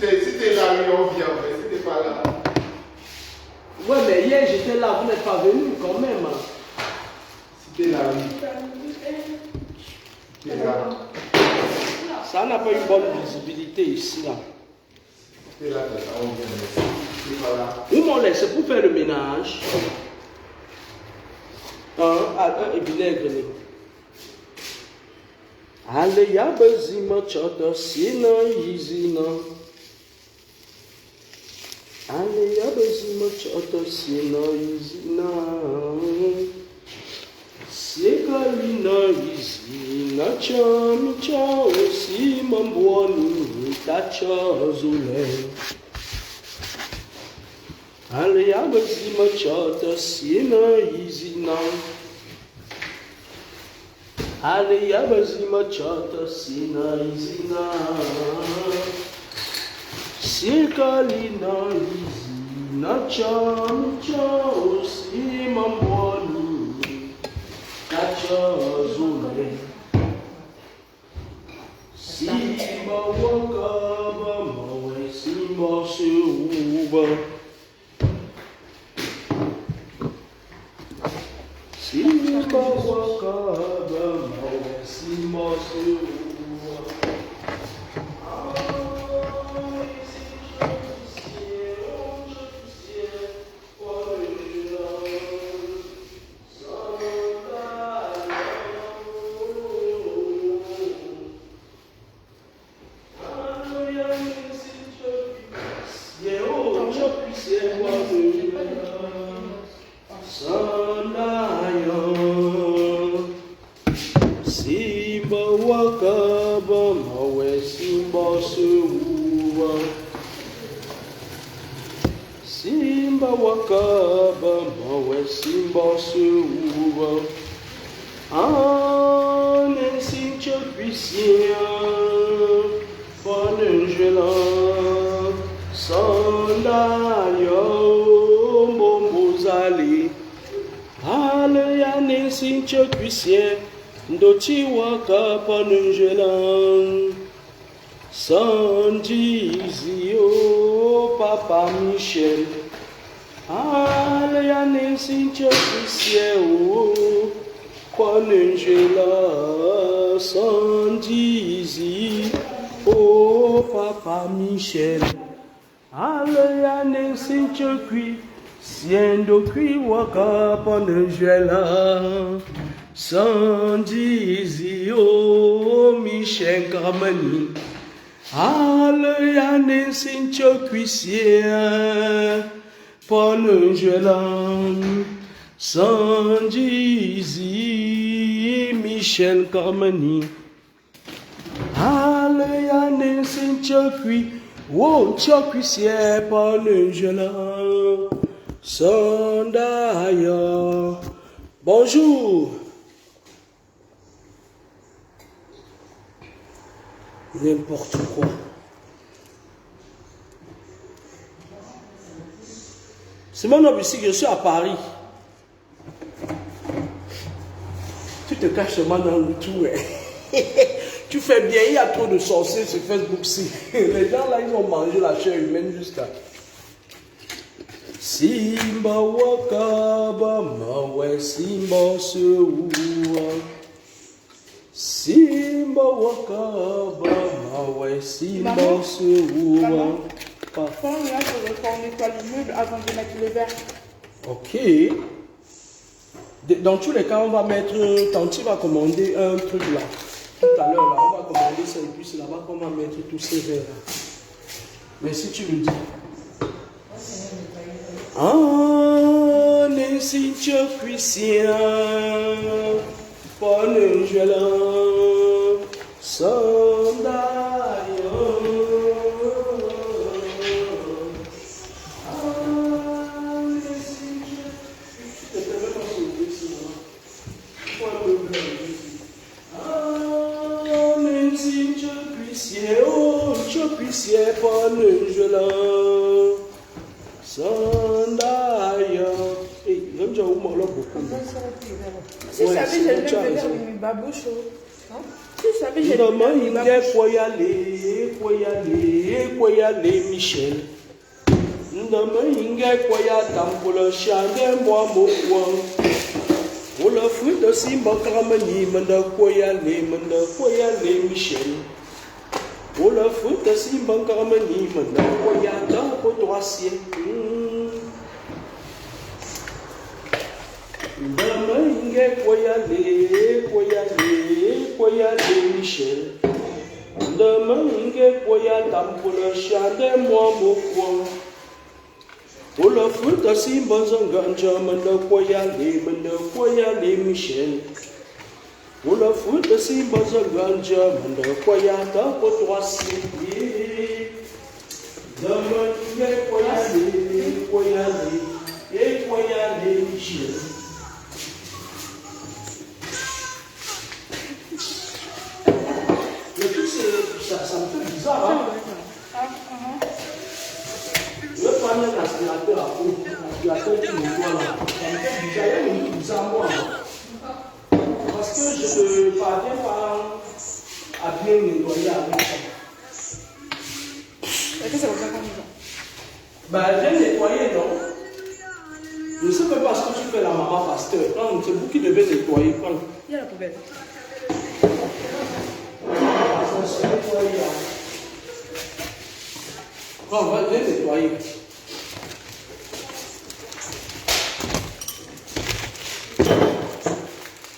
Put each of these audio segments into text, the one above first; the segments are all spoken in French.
Si t'es là, on vient, mais si t'es pas là. Ouais, mais hier j'étais là, vous n'êtes pas venu quand même. Si t'es là, oui. T'es là. Ça n'a pas une bonne visibilité ici, là. Si t'es là, on vient, mais si t'es pas là. Où m'en laisse pour faire le ménage. Et vinaigre. Allez, ya bezima chata sina yizina. Allez, ya bezima chata sina yizina. Sekalina yizina chami cha osi mambwani tacha zule. Allez, ya bezima chata sina yizina. Allez, ya bezima chata sina yizina. Sekalina yizina chami cha osi mambwani tacha zule. Simba wakaba mawe simba seuba. Simba wakaba mawe simba seuba. Simba wakaba mawe simba seuba. Simba wakaba mawe simba seuba. Nesse tchapuicien panangela sandayo bombozali. Ale ya nesse tchapuicien Ndoti waka panangela Sandizi o Papa Michel. Ale ya nesse tchapuicien o panangela Sandizi o Papa Michel. Ale ya nesse tchapuicien Siendo qui waka panangela Sandizio Michel Gramani. Ale yane sincho cuissier Panangela Sandizi Michel Gramani. Ale yane sincho cuissier Wo cuissier Panangela Sandaya. Bonjour. N'importe quoi. C'est mon homme ici, je suis à Paris. Tu te caches seulement dans le tout. Tu fais bien, il y a trop de sorciers sur Facebook-ci. Les gens là, ils ont mangé la chair humaine jusqu'à... Simba wakaba mawe simba seuwa. Simba wakaba mawe simba seuwa. Quand là, je nettoie l'immeuble avant de mettre le verre. Ok. Dans tous les cas, on va mettre... Tanti va commander un truc là. Tout à l'heure là, on va commander ça et puis c'est là-bas qu'on va mettre tous ces verres là. Mais si tu le dis... Nesse tchapuicien Panangela Sandayo. Si je Ouais, savais, c'est j'allais bon, tu as même raison. venir avec mes babouches. Si je savais, j'allais Demain, venir il avec est quoi y aller, Michel. Demain, il est quoi y attendre pour le chien de moi, mon coin. Pour le fruit de Simba Kramani, manda quoi y aller, Michel. Pour le fruit de Simba Kramani, manda quoi y attendre pour toi, ciel. Demain, il est quoi y aller, Michel. Demain, il est quoi y attendre pour le chien de moi, mon coin. Pour le fruit de Simba Zanganja, manda quoi y aller, Michel. Pour le fruit de Simba Zanganja, manda quoi y attendre pour toi, ciel. Demain, il est quoi y aller, Michel. Le truc, ça me fait bizarre, hein? Je vais prendre un aspirateur à peau, l'aspirateur qui me voit là. Ça me fait bizarre, il y a un truc bizarre moi. Parce que je ne parviens pas à bien nettoyer avec ça. Est-ce que c'est comme ça qu'on dit? Ben, bien nettoyer, non? Je ne sais même pas ce que tu fais la maman pasteur. C'est vous qui devez nettoyer. Prends. Il y a la poubelle. On va les nettoyer.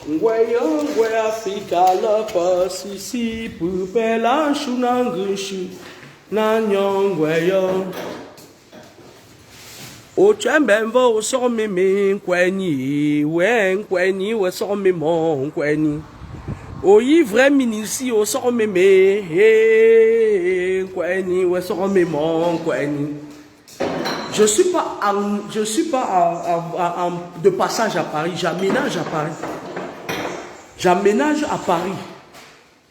Ngwe Afrika la pasisi pupela shunangushu na nyongweyo. O chembemvo so mimi nkweni we so mimo nkweni. O vrai minisi o so meme nkweni we so mimo nkweni. Je suis pas de passage à Paris, j'aménage à Paris. J'aménage à Paris.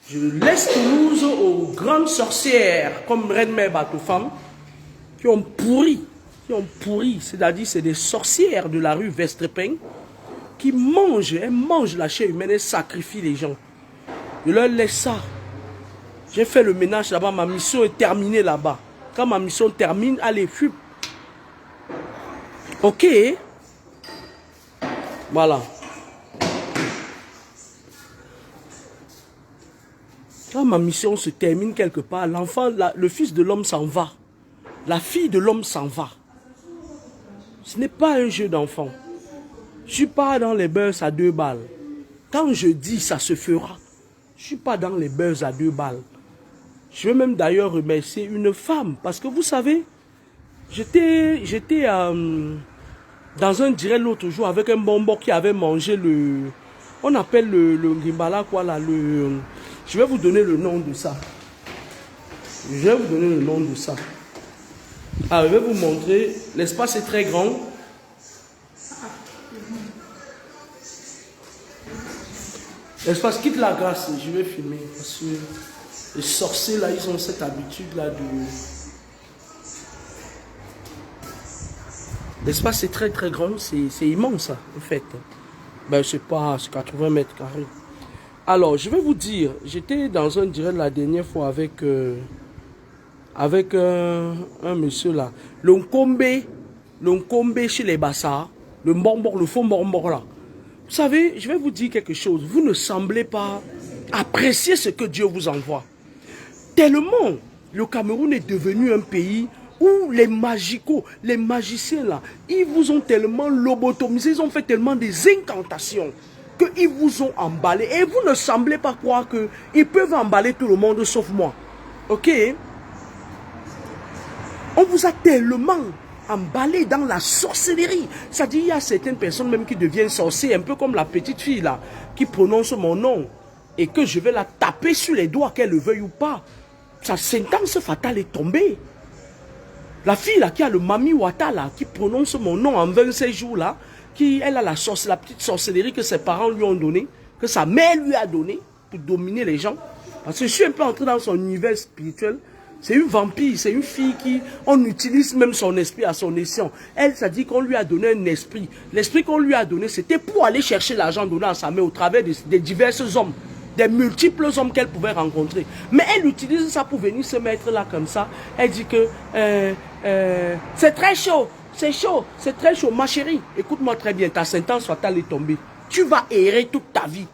Je laisse Toulouse aux grandes sorcières comme Reine Mère Batoufam qui ont pourri, c'est-à-dire c'est des sorcières de la rue Vestrepeng qui mangent, elles mangent la chair humaine et sacrifient les gens. Je leur laisse ça. J'ai fait le ménage là-bas, ma mission est terminée là-bas. Quand ma mission termine, allez, fup. Ok. Voilà. Quand ma mission se termine quelque part, l'enfant, le fils de l'homme s'en va. La fille de l'homme s'en va. Ce n'est pas un jeu d'enfant. Je ne suis pas dans les buzz à 2 balles. Quand je dis ça se fera, je ne suis pas dans les buzz à 2 balles. Je veux même d'ailleurs remercier une femme. Parce que vous savez, j'étais dans un direct l'autre jour avec un bonbon qui avait mangé le... On appelle le gimbala quoi là, je vais vous donner le nom de ça. Je vais vous donner le nom de ça. Alors, je vais vous montrer. L'espace est très grand. L'espace quitte la grâce. Je vais filmer. Parce que les sorciers là, ils ont cette habitude là de... L'espace est très très grand. C'est immense ça, en fait. Ben, je sais pas, c'est 80 mètres carrés. Alors, je vais vous dire, j'étais dans un direct la dernière fois avec un monsieur là. Le Nkombe chez les Bassards, le bonbon, le faux bonbon là. Vous savez, je vais vous dire quelque chose. Vous ne semblez pas apprécier ce que Dieu vous envoie. Tellement, le Cameroun est devenu un pays où les magicos, les magiciens là, ils vous ont tellement lobotomisé, ils ont fait tellement des incantations qu'ils vous ont emballé. Et vous ne semblez pas croire qu'ils peuvent emballer tout le monde sauf moi. Ok? On vous a tellement emballé dans la sorcellerie. C'est-à-dire, il y a certaines personnes même qui deviennent sorcières, un peu comme la petite fille là, qui prononce mon nom et que je vais la taper sur les doigts, qu'elle le veuille ou pas. Sa sentence fatale est tombée. La fille là, qui a le Mami Wata là, qui prononce mon nom en 27 jours là, elle a la petite sorcellerie que ses parents lui ont donnée, que sa mère lui a donnée pour dominer les gens. Parce que je suis un peu entré dans son univers spirituel. C'est une vampire, c'est une fille qui, on utilise même son esprit à son escient. Elle, ça dit qu'on lui a donné un esprit. L'esprit qu'on lui a donné, c'était pour aller chercher l'argent donné à sa mère au travers des divers hommes, des multiples hommes qu'elle pouvait rencontrer. Mais elle utilise ça pour venir se mettre là comme ça. Elle dit que c'est très chaud, c'est très chaud. Ma chérie, écoute-moi très bien, ta sentence fatale est tombée. Tu vas errer toute ta vie.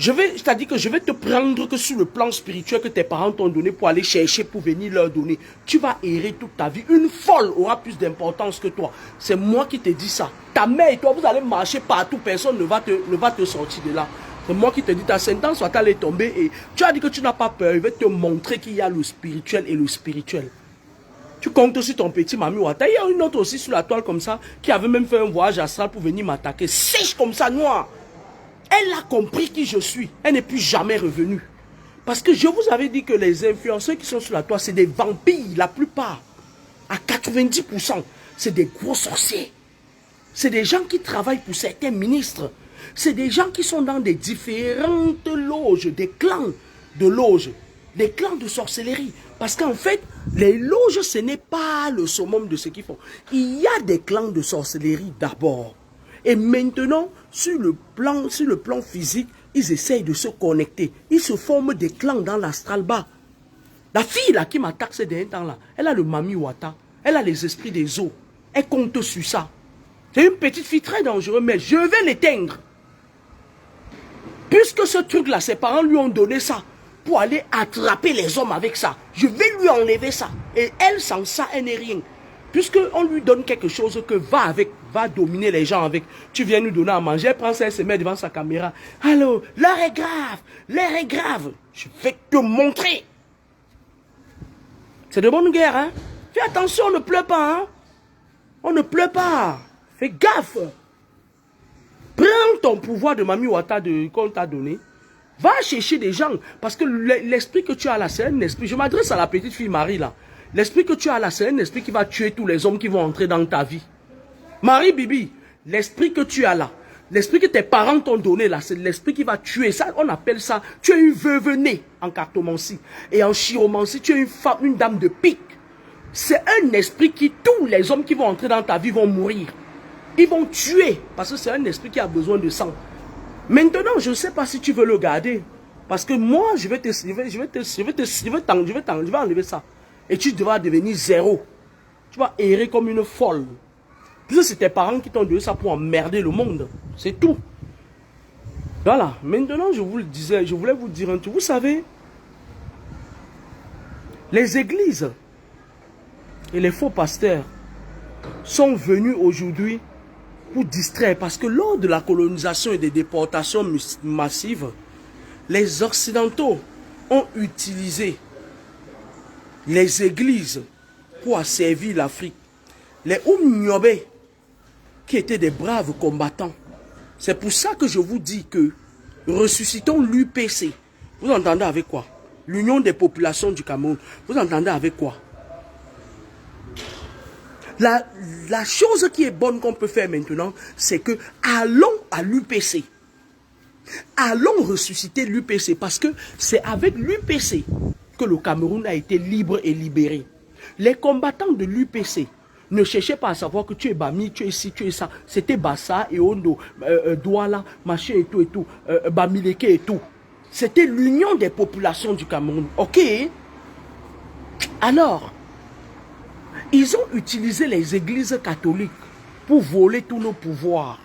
C'est-à-dire que je vais te prendre que sur le plan spirituel que tes parents t'ont donné pour aller chercher, pour venir leur donner. Tu vas errer toute ta vie. Une folle aura plus d'importance que toi. C'est moi qui te dis ça. Ta mère et toi, vous allez marcher partout. Personne ne va te sortir de là. C'est moi qui te dis, ta sentence va t'aller tomber. Et tu as dit que tu n'as pas peur. Je vais te montrer qu'il y a le spirituel et le spirituel. Tu comptes aussi ton petit Mami Wata. Il y a une autre aussi sur la toile comme ça, qui avait même fait un voyage astral pour venir m'attaquer. Sèche comme ça, noir. Elle a compris qui je suis. Elle n'est plus jamais revenue. Parce que je vous avais dit que les influenceurs qui sont sur la toile, c'est des vampires, la plupart. À 90%, c'est des gros sorciers. C'est des gens qui travaillent pour certains ministres. C'est des gens qui sont dans des différentes loges, des clans de loges, des clans de sorcellerie. Parce qu'en fait, les loges, ce n'est pas le summum de ce qu'ils font. Il y a des clans de sorcellerie d'abord. Et maintenant, sur le plan physique, ils essayent de se connecter. Ils se forment des clans dans l'astral bas. La fille là qui m'attaque ces derniers temps là, elle a le Mami Wata. Elle a les esprits des eaux. Elle compte sur ça. C'est une petite fille très dangereuse, mais je vais l'éteindre. Puisque ce truc là, ses parents lui ont donné ça pour aller attraper les hommes avec ça. Je vais lui enlever ça. Et elle, sans ça, elle n'est rien. Puisqu'on lui donne quelque chose que va dominer les gens avec. Tu viens nous donner à manger, elle prend ça, elle se met devant sa caméra. Allô, l'heure est grave, l'heure est grave. Je vais te montrer. C'est de bonne guerre, hein. Fais attention, on ne pleure pas, hein. On ne pleure pas. Fais gaffe. Prends ton pouvoir de Mami Wata qu'on t'a donné. Va chercher des gens. Parce que l'esprit que tu as là, c'est un esprit. Je m'adresse à la petite fille Marie là. L'esprit que tu as là, c'est un esprit qui va tuer tous les hommes qui vont entrer dans ta vie. Marie Bibi, l'esprit que tu as là, l'esprit que tes parents t'ont donné là, c'est l'esprit qui va tuer. Ça, on appelle ça, tu es une veuve née en cartomancie. Et en chiromancie, tu es une femme, une dame de pique. C'est un esprit qui, tous les hommes qui vont entrer dans ta vie vont mourir. Ils vont tuer, parce que c'est un esprit qui a besoin de sang. Maintenant, je ne sais pas si tu veux le garder. Parce que moi, je vais enlever ça. Et tu devras devenir zéro. Tu vas errer comme une folle. Puisque c'est tes parents qui t'ont donné ça pour emmerder le monde. C'est tout. Voilà. Maintenant, je vous le disais, je voulais vous dire un truc. Vous savez, les églises et les faux pasteurs sont venus aujourd'hui pour distraire. Parce que lors de la colonisation et des déportations massives, les Occidentaux ont utilisé les églises pour asservir l'Afrique. Les Oumniobé, qui étaient des braves combattants. C'est pour ça que je vous dis que ressuscitons l'UPC. Vous entendez avec quoi? L'Union des populations du Cameroun. Vous entendez avec quoi? La chose qui est bonne qu'on peut faire maintenant, c'est que allons à l'UPC. Allons ressusciter l'UPC parce que c'est avec l'UPC que le Cameroun a été libre et libéré. Les combattants de l'UPC ne cherchaient pas à savoir que tu es Bami, tu es ci, tu es ça. C'était Bassa et Ondo, Douala, machin et tout, Bamileke et tout. C'était l'union des populations du Cameroun. Ok? Alors, ils ont utilisé les églises catholiques pour voler tous nos pouvoirs.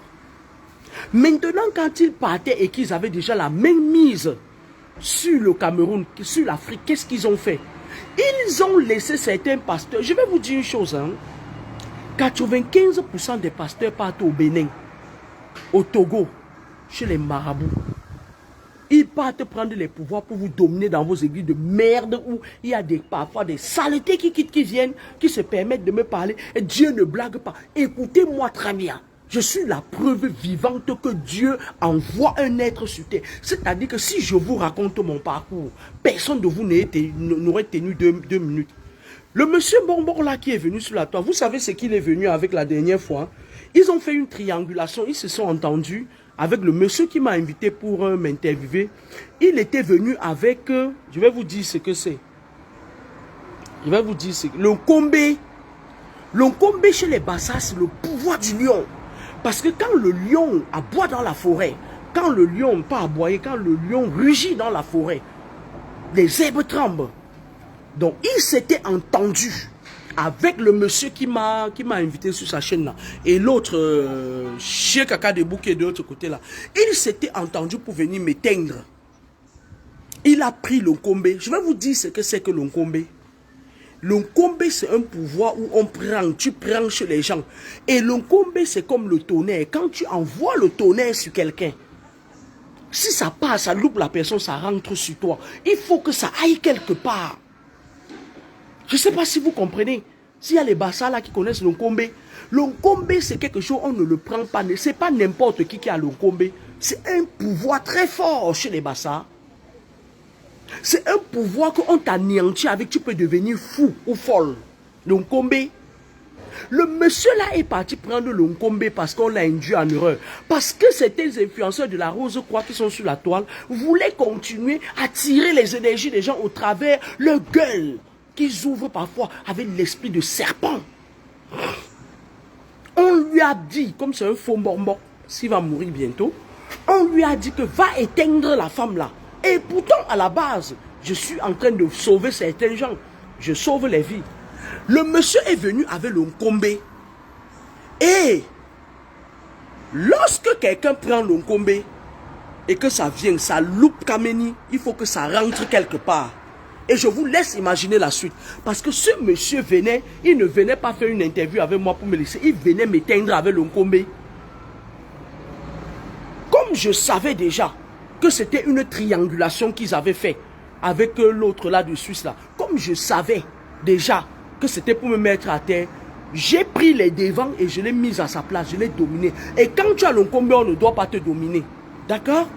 Maintenant, quand ils partaient et qu'ils avaient déjà la même mise sur le Cameroun, sur l'Afrique, qu'est-ce qu'ils ont fait? Ils ont laissé certains pasteurs. Je vais vous dire une chose, hein. 95% des pasteurs partent au Bénin, au Togo, chez les marabouts. Ils partent prendre les pouvoirs pour vous dominer dans vos églises de merde où il y a parfois des saletés qui viennent, qui se permettent de me parler. Et Dieu ne blague pas. Écoutez-moi très bien. Je suis la preuve vivante que Dieu envoie un être sur terre. C'est-à-dire que si je vous raconte mon parcours, personne de vous n'aurait tenu deux minutes. Le monsieur Bonbon là qui est venu sur la toile, vous savez ce qu'il est venu avec la dernière fois? Ils ont fait une triangulation, ils se sont entendus avec le monsieur qui m'a invité pour m'interviewer. Il était venu avec, je vais vous dire ce que c'est. Je vais vous dire, c'est que le Nkombe chez les Bassa, c'est le pouvoir du lion. Parce que quand le lion aboie dans la forêt, quand le lion, pas aboyer, quand le lion rugit dans la forêt, les herbes tremblent. Donc, il s'était entendu avec le monsieur qui m'a invité sur sa chaîne là. Et l'autre, Cheikh Kaka Debou qui est de l'autre côté là. Il s'était entendu pour venir m'éteindre. Il a pris le Nkombe. Je vais vous dire ce que c'est que le Nkombe. Le Nkombe, c'est un pouvoir où tu prends chez les gens. Et le Nkombe, c'est comme le tonnerre. Quand tu envoies le tonnerre sur quelqu'un, si ça passe, ça loupe la personne, ça rentre sur toi. Il faut que ça aille quelque part. Je ne sais pas si vous comprenez. S'il y a les Bassa là qui connaissent le Nkombe. Le Nkombe, c'est quelque chose, on ne le prend pas. Ce n'est pas n'importe qui a le Nkombe. C'est un pouvoir très fort chez les Bassa. C'est un pouvoir qu'on t'anéantit avec, tu peux devenir fou ou folle. Le Nkombe. Le monsieur là est parti prendre le Nkombe parce qu'on l'a induit en erreur. Parce que certains influenceurs de la Rose-Croix qui sont sur la toile voulaient continuer à tirer les énergies des gens au travers leur gueule qu'ils ouvrent parfois avec l'esprit de serpent. On lui a dit, comme c'est un faux bonbon, s'il va mourir bientôt, on lui a dit que va éteindre la femme là. Et pourtant, à la base, je suis en train de sauver certains gens. Je sauve les vies. Le monsieur est venu avec le Nkombe. Et lorsque quelqu'un prend le Nkombe et que ça vient, ça loupe Kameni, il faut que ça rentre quelque part. Et je vous laisse imaginer la suite. Parce que ce monsieur venait, il ne venait pas faire une interview avec moi pour me laisser. Il venait m'éteindre avec le Nkombe. Comme je savais déjà que c'était une triangulation qu'ils avaient fait avec l'autre là de Suisse là. Comme je savais déjà que c'était pour me mettre à terre, j'ai pris les devants et je l'ai mis à sa place, je l'ai dominé. Et quand tu as le Nkombe, on ne doit pas te dominer. D'accord?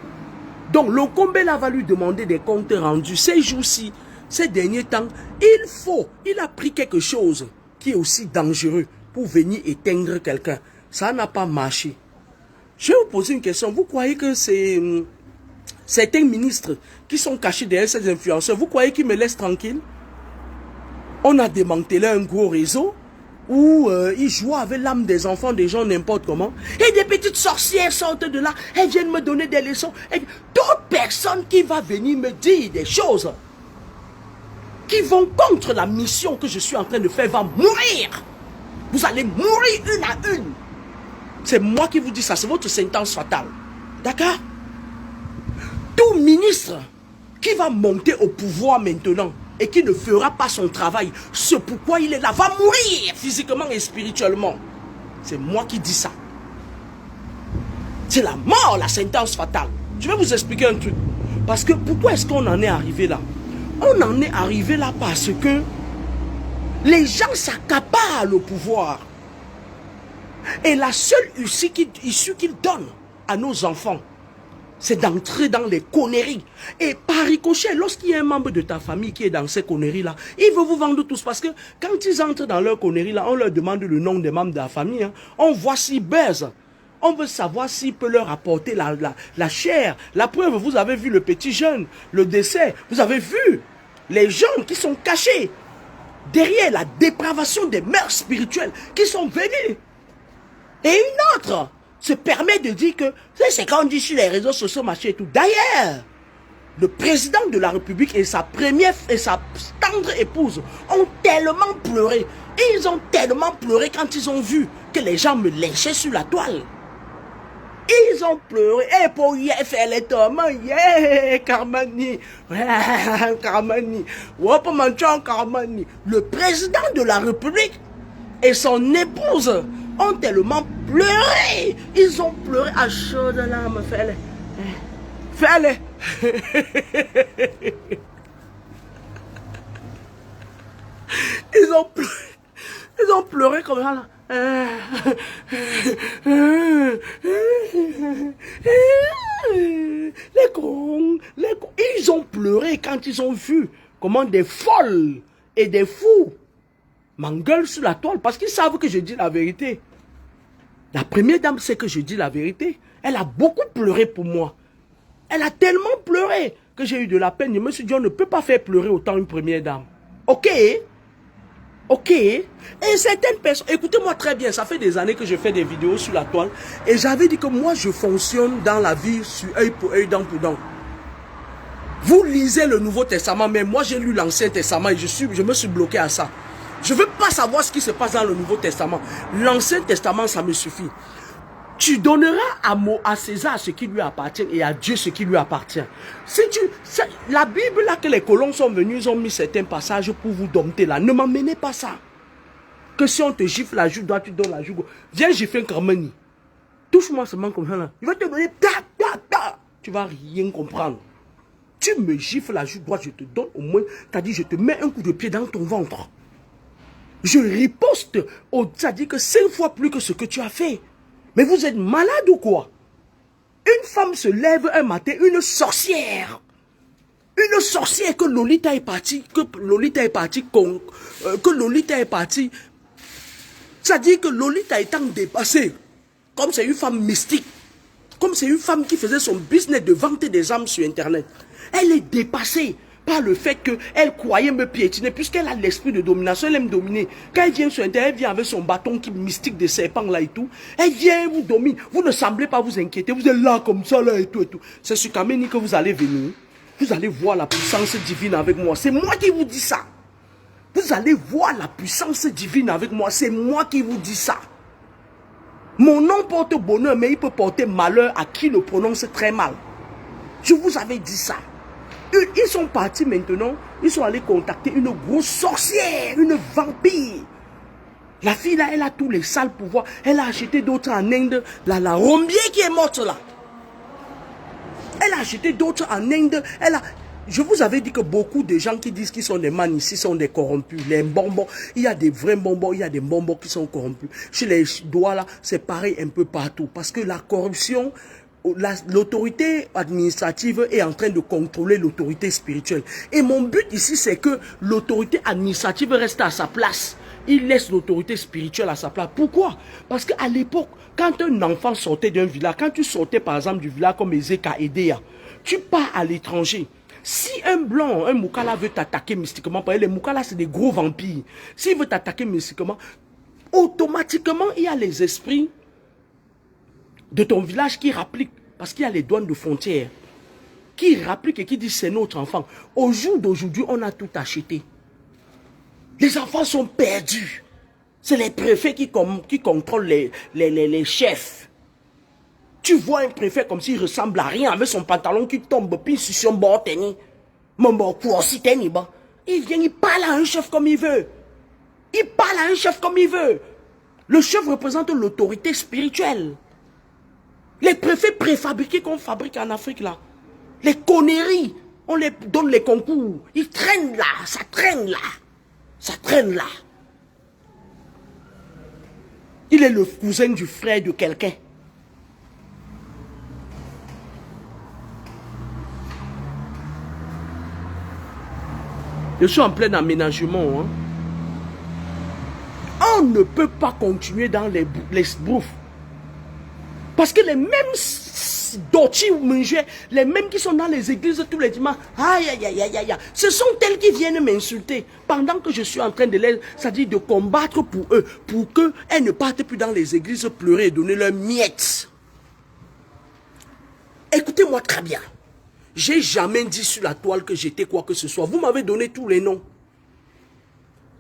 Donc le Nkombe là va lui demander des comptes rendus. Ces jours-ci, ces derniers temps, il a pris quelque chose qui est aussi dangereux pour venir éteindre quelqu'un. Ça n'a pas marché. Je vais vous poser une question. Vous croyez que c'est certains ministres qui sont cachés derrière ces influenceurs, vous croyez qu'ils me laissent tranquille? On a démantelé un gros réseau où ils jouent avec l'âme des enfants, des gens n'importe comment. Et des petites sorcières sortent de là, elles viennent me donner des leçons. Et toute personne qui va venir me dire des choses qui vont contre la mission que je suis en train de faire va mourir. Vous allez mourir une à une. C'est moi qui vous dis ça, c'est votre sentence fatale. D'accord? Tout ministre qui va monter au pouvoir maintenant et qui ne fera pas son travail, ce pourquoi il est là, va mourir physiquement et spirituellement. C'est moi qui dis ça. C'est la mort, la sentence fatale. Je vais vous expliquer un truc. Parce que pourquoi est-ce qu'on en est arrivé là? On en est arrivé là parce que les gens s'accaparent le pouvoir. Et la seule issue qu'ils donnent à nos enfants, c'est d'entrer dans les conneries. Et par ricochet, lorsqu'il y a un membre de ta famille qui est dans ces conneries-là, ils veulent vous vendre tous. Parce que quand ils entrent dans leurs conneries-là, on leur demande le nom des membres de la famille. Hein. On voit s'ils baisent. On veut savoir s'il peut leur apporter la chair. La preuve, vous avez vu le petit jeune, le décès. Vous avez vu les gens qui sont cachés derrière la dépravation des mœurs spirituelles qui sont venus. Et une autre se permet de dire que c'est quand on dit sur les réseaux sociaux, machin et tout. D'ailleurs, le président de la République et sa première et sa tendre épouse ont tellement pleuré. Ils ont tellement pleuré quand ils ont vu que les gens me lynchaient sur la toile. Ils ont pleuré. Et pour faire les tourments, Carmani. Carmani. Carmani. Le président de la République et son épouse ont tellement pleuré. Ils ont pleuré à chaudes larmes. Fais-le. Fais-le. Ils ont pleuré comme ça là. Les cons. Ils ont pleuré quand ils ont vu comment des folles et des fous m'engueulent sur la toile parce qu'ils savent que je dis la vérité. La première dame sait que je dis la vérité. Elle a beaucoup pleuré pour moi. Elle a tellement pleuré que j'ai eu de la peine. Je me suis dit, on ne peut pas faire pleurer autant une première dame. Ok? Ok. Et certaines personnes, écoutez-moi très bien, ça fait des années que je fais des vidéos sur la toile. Et j'avais dit que moi, je fonctionne dans la vie sur œil pour œil, dent pour dent. Vous lisez le Nouveau Testament, mais moi j'ai lu l'Ancien Testament et je me suis bloqué à ça. Je ne veux pas savoir ce qui se passe dans le Nouveau Testament. L'Ancien Testament, ça me suffit. Tu donneras à César ce qui lui appartient et à Dieu ce qui lui appartient. La Bible, là, que les colons sont venus, ils ont mis certains passages pour vous dompter là. Ne m'emmenez pas ça. Que si on te gifle la joue droite, tu donnes la joue gauche. Viens gifler un Carmeni. Touche-moi seulement comme ça là. Il va te donner tu vas rien comprendre. Tu me gifles la joue droite, je te donne au moins, c'est-à-dire je te mets un coup de pied dans ton ventre. Je riposte, c'est-à-dire que 5 fois plus que ce que tu as fait. Mais vous êtes malade ou quoi? Une femme se lève un matin, une sorcière que Lolita est partie, c'est-à-dire que Lolita étant dépassée, comme c'est une femme mystique, comme c'est une femme qui faisait son business de vente des âmes sur Internet, elle est dépassée par le fait qu'elle croyait me piétiner, puisqu'elle a l'esprit de domination, elle aime dominer. Quand elle vient sur Internet, elle vient avec son bâton qui mystique de serpent là et tout, elle vient et vous domine. Vous ne semblez pas vous inquiéter, vous êtes là comme ça là et tout et tout. C'est sur Kameni que vous allez venir, vous allez voir la puissance divine avec moi. C'est moi qui vous dis ça. Vous allez voir la puissance divine avec moi, c'est moi qui vous dis ça. Mon nom porte bonheur, mais il peut porter malheur à qui le prononce très mal. Je vous avais dit ça. Ils sont partis maintenant, ils sont allés contacter une grosse sorcière, une vampire. La fille là, elle a tous les sales pouvoirs. Elle a acheté d'autres en Inde. La Rombier qui est morte là. Elle a acheté d'autres en Inde. Je vous avais dit que beaucoup de gens qui disent qu'ils sont des man ici sont des corrompus. Les bonbons, il y a des vrais bonbons, il y a des bonbons qui sont corrompus. Chez les doigts là, c'est pareil un peu partout. Parce que la corruption, l'autorité administrative est en train de contrôler l'autorité spirituelle. Et mon but ici, c'est que l'autorité administrative reste à sa place. Il laisse l'autorité spirituelle à sa place. Pourquoi? Parce qu'à l'époque, quand un enfant sortait d'un village, quand tu sortais par exemple du village comme Ezeka Edea, tu pars à l'étranger. Si un blanc, un Moukala veut t'attaquer mystiquement, parce que les Moukala c'est des gros vampires, s'il veut t'attaquer mystiquement, automatiquement il y a les esprits de ton village qui rappliquent, parce qu'il y a les douanes de frontières, qui rappliquent et qui disent c'est notre enfant. Au jour d'aujourd'hui, on a tout acheté. Les enfants sont perdus. C'est les préfets qui contrôlent les chefs. Tu vois un préfet comme s'il ressemble à rien, avec son pantalon qui tombe, puis sur son bord tenni. Il vient, il parle à un chef comme il veut. Il parle à un chef comme il veut. Le chef représente l'autorité spirituelle. Les préfets préfabriqués qu'on fabrique en Afrique là. Les conneries, on les donne les concours. Ils traînent là, ça traîne là. Ça traîne là. Il est le cousin du frère de quelqu'un. Je suis en plein aménagement. Hein. On ne peut pas continuer dans les brouffes. Parce que les mêmes dotis ou les mêmes qui sont dans les églises tous les dimanches, aïe, aïe, aïe, aïe, aïe, ce sont elles qui viennent m'insulter. Pendant que je suis en train de les, c'est-à-dire de combattre pour eux, pour qu'elles ne partent plus dans les églises pleurer et donner leurs miettes. Écoutez-moi très bien. J'ai jamais dit sur la toile que j'étais quoi que ce soit. Vous m'avez donné tous les noms.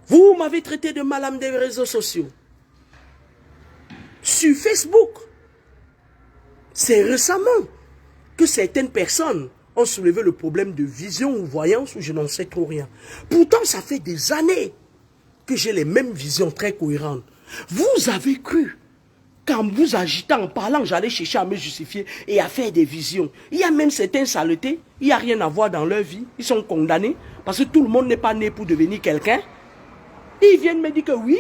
Vous m'avez traité de malade des réseaux sociaux. Sur Facebook. C'est récemment que certaines personnes ont soulevé le problème de vision ou voyance ou je n'en sais trop rien. Pourtant, ça fait des années que j'ai les mêmes visions très cohérentes. Vous avez cru qu'en vous agitant, en parlant, j'allais chercher à me justifier et à faire des visions. Il y a même certains saletés, il n'y a rien à voir dans leur vie. Ils sont condamnés parce que tout le monde n'est pas né pour devenir quelqu'un. Ils viennent me dire que oui,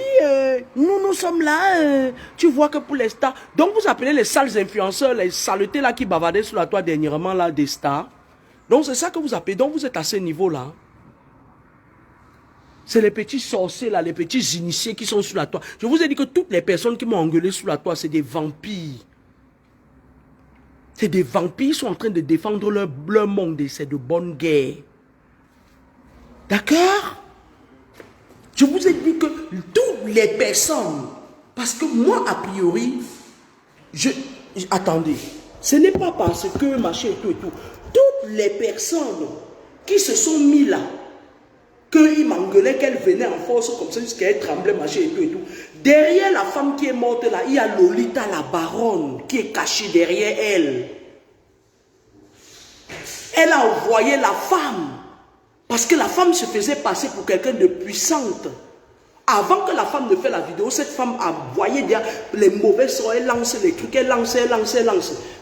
nous sommes là, tu vois que pour les stars. Donc vous appelez les sales influenceurs, les saletés là qui bavardaient sur la toile dernièrement là des stars. Donc c'est ça que vous appelez, donc vous êtes à ce niveau-là. C'est les petits sorciers là, les petits initiés qui sont sur la toile. Je vous ai dit que toutes les personnes qui m'ont engueulé sur la toile, c'est des vampires. C'est des vampires, ils sont en train de défendre leur monde et c'est de bonne guerre. D'accord? Je vous ai dit que les personnes, parce que moi, a priori, attendez, ce n'est pas parce que machin et tout, toutes les personnes qui se sont mis là, qu'il m'engueulait qu'elle venait en force comme ça jusqu'à elle tremblait, machin et tout. Derrière la femme qui est morte là, il y a Lolita la baronne qui est cachée derrière elle. Elle a envoyé la femme parce que la femme se faisait passer pour quelqu'un de puissante. Avant que la femme ne fait la vidéo, cette femme a envoyé les mauvais sorts, elle lance les trucs, elle lance.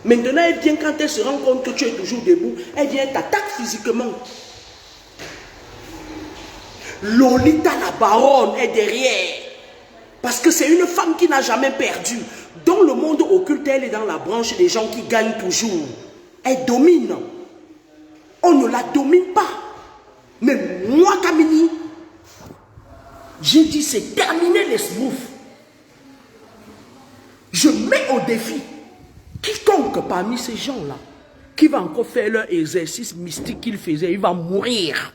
Maintenant, elle vient quand elle se rend compte que tu es toujours debout, elle vient t'attaquer physiquement. Lolita la baronne est derrière. Parce que c'est une femme qui n'a jamais perdu. Dans le monde occulte, elle est dans la branche des gens qui gagnent toujours. Elle domine. On ne la domine pas. Mais moi, Kamini, j'ai dit c'est terminé les smooths. Je mets au défi quiconque parmi ces gens-là qui va encore faire leur exercice mystique qu'ils faisaient, il va mourir.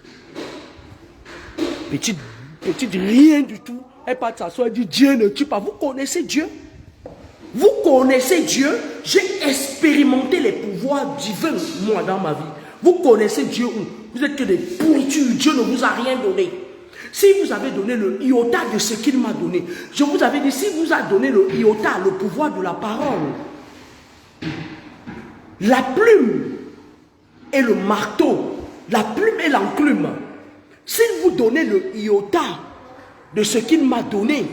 Petite rien du tout. Elle part s'asseoir et dit Dieu ne tue pas. Vous connaissez Dieu? Vous connaissez Dieu? J'ai expérimenté les pouvoirs divins, moi, dans ma vie. Vous connaissez Dieu où? Vous êtes que des pourritures. Dieu ne vous a rien donné. Si vous avez donné le iota de ce qu'il m'a donné, je vous avais dit, si vous a donné le iota, le pouvoir de la parole, la plume et le marteau, la plume et l'enclume, s'il vous donnez le iota de ce qu'il m'a donné,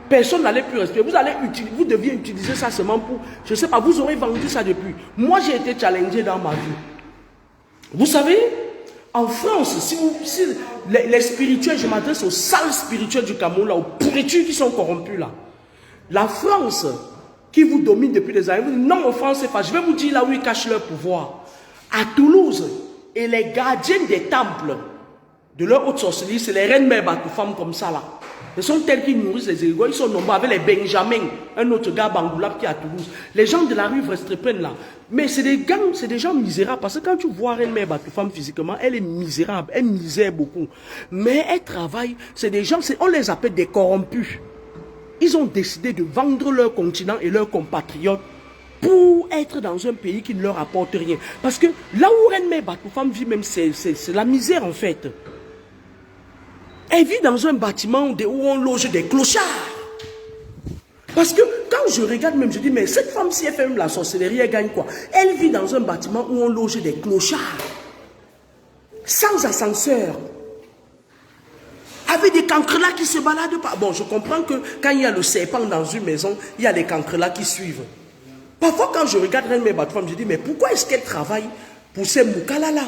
personne n'allait plus respirer. Vous deviez utiliser ça seulement pour, je ne sais pas, vous aurez vendu ça depuis. Moi, j'ai été challengé dans ma vie. Vous savez, en France, si les spirituels, je m'adresse aux salles spirituelles du Cameroun, là, aux pourritures qui sont corrompues là. La France, qui vous domine depuis des années, vous dites non, en France, c'est pas. Je vais vous dire là où ils cachent leur pouvoir. À Toulouse, et les gardiens des temples de leur haute sorcellerie, c'est les reines mères Batoufam comme ça là. Ce sont tels qui nourrissent les égaux. Ils sont nombreux avec les Benjamin, un autre gars Bangoulap qui est à Toulouse. Les gens de la rue Vrestrepen là. Mais c'est des gangs, c'est des gens misérables. Parce que quand tu vois Reine Mère Batoufam physiquement, elle est misérable. Elle misère beaucoup. Mais elle travaille. C'est des gens, on les appelle des corrompus. Ils ont décidé de vendre leur continent et leurs compatriotes pour être dans un pays qui ne leur apporte rien. Parce que là où Reine Mère Batoufam vit même, c'est la misère en fait. Elle vit dans un bâtiment où on loge des clochards. Parce que quand je regarde même, je dis, mais cette femme, si elle fait même la sorcellerie, elle gagne quoi? Elle vit dans un bâtiment où on loge des clochards. Sans ascenseur. Avec des cancrelats qui se baladent pas. Bon, je comprends que quand il y a le serpent dans une maison, il y a les cancrelats qui suivent. Parfois, quand je regarde Reine Mère Batoufam, je dis, mais pourquoi est-ce qu'elle travaille pour ces moukala-là?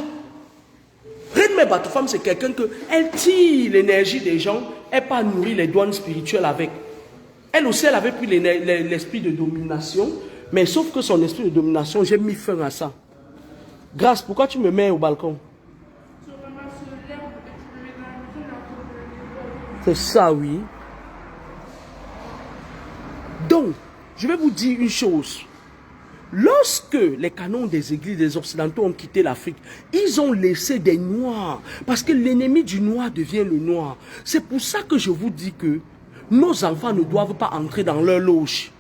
Reine Mère Batoufam, c'est quelqu'un que elle tire l'énergie des gens, elle pas nourrir les douanes spirituelles avec. Elle aussi, elle avait pris l'esprit de domination, mais sauf que son esprit de domination, j'ai mis fin à ça. Grâce, pourquoi tu me mets au balcon? C'est ça, oui. Donc, je vais vous dire une chose. Lorsque les canons des églises des Occidentaux ont quitté l'Afrique, ils ont laissé des noirs. Parce que l'ennemi du noir devient le noir. C'est pour ça que je vous dis que nos enfants ne doivent pas entrer dans leur loge.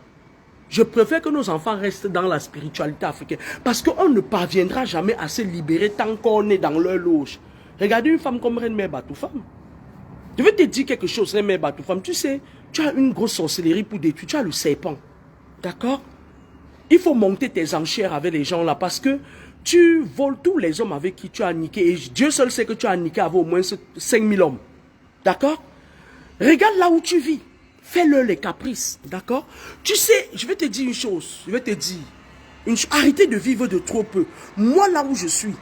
Je préfère que nos enfants restent dans la spiritualité africaine. Parce qu'on ne parviendra jamais à se libérer tant qu'on est dans leur loge. Regardez une femme comme Reine Mère Batoufam. Je vais te dire quelque chose, Reine Mère Batoufam. Tu sais, tu as une grosse sorcellerie pour détruire. Tu as le serpent. D'accord? Il faut monter tes enchères avec les gens là parce que tu voles tous les hommes avec qui tu as niqué. Et Dieu seul sait que tu as niqué avec au moins 5000 hommes. D'accord? Regarde là où tu vis. Fais-leur les caprices. D'accord? Tu sais, je vais te dire une chose. Arrêtez de vivre de trop peu. Moi là où je suis,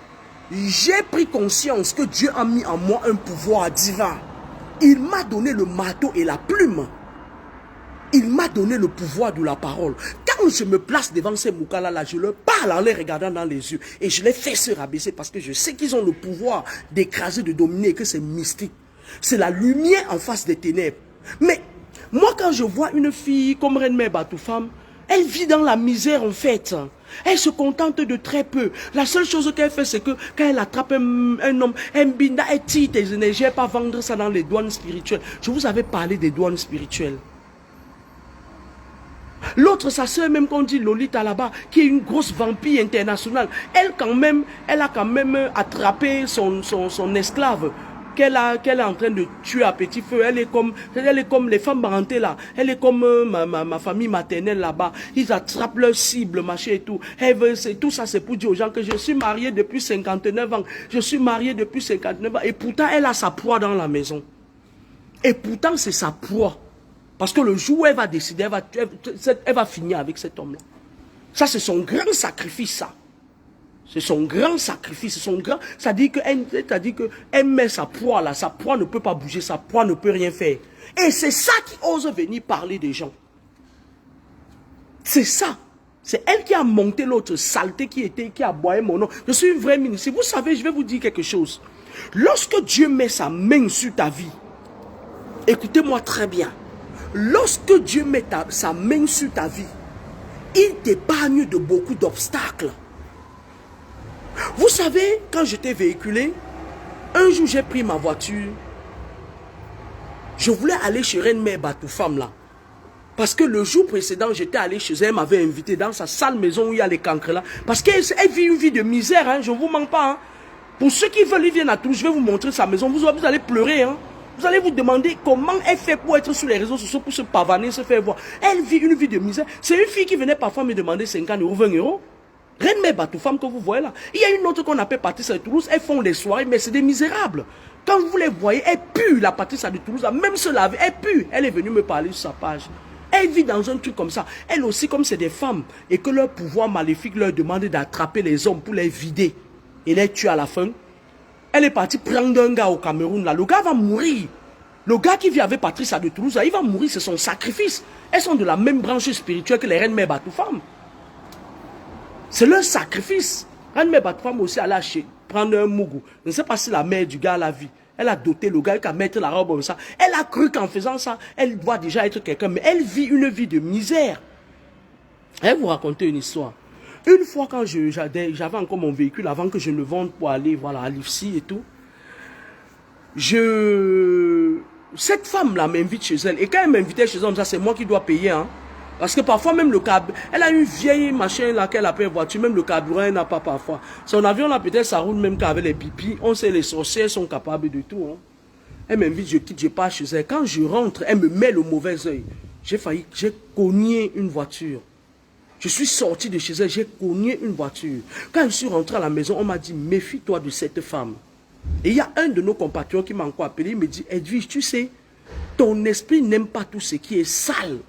j'ai pris conscience que Dieu a mis en moi un pouvoir divin. Il m'a donné le marteau et la plume. Il m'a donné le pouvoir de la parole. Quand je me place devant ces moukala-là, je leur parle en les regardant dans les yeux. Et je les fais se rabaisser parce que je sais qu'ils ont le pouvoir d'écraser, de dominer et que c'est mystique. C'est la lumière en face des ténèbres. Mais moi, quand je vois une fille comme Reine Mère Batoufam, Elle vit dans la misère en fait. Elle se contente de très peu. La seule chose qu'elle fait, c'est que quand elle attrape un homme, un binda, elle tire tes énergies, elle pas vendre ça dans les douanes spirituelles. Je vous avais parlé des douanes spirituelles. L'autre, sa soeur même qu'on dit Lolita là-bas, qui est une grosse vampire internationale, elle a quand même attrapé son esclave qu'elle est en train de tuer à petit feu. Elle est comme les femmes barantées là. Elle est comme ma famille maternelle là-bas. Ils attrapent leur cible, machin et tout. Tout ça, c'est pour dire aux gens que je suis mariée depuis 59 ans. Je suis mariée depuis 59 ans. Et pourtant, elle a sa proie dans la maison. Et pourtant, c'est sa proie. Parce que le jour où elle va décider, elle va finir avec cet homme-là. Ça, c'est son grand sacrifice, ça. C'est son grand sacrifice. Ça dit qu'elle met sa proie là. Sa proie ne peut pas bouger. Sa proie ne peut rien faire. Et c'est ça qui ose venir parler des gens. C'est ça. C'est elle qui a monté l'autre saleté qui a boyé mon nom. Je suis une vraie ministre. Vous savez, je vais vous dire quelque chose. Lorsque Dieu met sa main sur ta vie, écoutez-moi très bien. Lorsque Dieu met sa main sur ta vie, il t'épargne de beaucoup d'obstacles. Vous savez, quand j'étais véhiculé, un jour j'ai pris ma voiture. Je voulais aller chez Reine Mère Batoufam là. Parce que le jour précédent, j'étais allé chez elle, elle m'avait invité dans sa sale maison où il y a les cancres là. Parce qu'elle vit une vie de misère, hein, je ne vous mens pas. Hein. Pour ceux qui veulent, ils viennent à Toulouse, je vais vous montrer sa maison. Vous allez pleurer. Hein. Vous allez vous demander comment elle fait pour être sur les réseaux sociaux, pour se pavaner, se faire voir. Elle vit une vie de misère. C'est une fille qui venait parfois me demander 50 €, 20 €. Reine Mère Batoufam que vous voyez là. Il y a une autre qu'on appelle Patrice de Toulouse. Elles font les soirées, mais c'est des misérables. Quand vous les voyez, elle pue la Patrice de Toulouse. Même se laver, elle pue. Elle est venue me parler sur sa page. Elle vit dans un truc comme ça. Elle aussi, comme c'est des femmes, et que leur pouvoir maléfique leur demande d'attraper les hommes pour les vider et les tuer à la fin. Elle est partie prendre un gars au Cameroun là. Le gars va mourir. Le gars qui vit avec Patrice de Toulouse là, il va mourir. C'est son sacrifice. Elles sont de la même branche spirituelle que les Reines Mère Batoufam. C'est leur sacrifice. Reine Mère Batoufam aussi allait prendre un mougou. Je ne sais pas si la mère du gars l'a vu. Elle a doté le gars qui a mettre la robe comme ça. Elle a cru qu'en faisant ça, elle doit déjà être quelqu'un. Mais elle vit une vie de misère. Elle vous raconter une histoire. Une fois quand j'avais encore mon véhicule avant que je le vende pour aller voilà, à l'IFSI et tout. Cette femme-là m'invite chez elle. Et quand elle m'invitait chez elle, c'est moi qui dois payer. Hein. Parce que parfois même le carburant, elle a une vieille machine là qu'elle appelle voiture, même le carburant elle n'a pas parfois. Son avion là peut-être ça roule même qu'avec les pipis. On sait les sorcières sont capables de tout. Hein. Elle m'invite, je quitte, je pars chez elle. Quand je rentre, elle me met le mauvais œil. J'ai cogné une voiture. Je suis sorti de chez elle, j'ai cogné une voiture. Quand je suis rentré à la maison, on m'a dit, méfie-toi de cette femme. Et il y a un de nos compatriotes qui m'a encore appelé, il me dit, Edwige, tu sais, ton esprit n'aime pas tout ce qui est sale.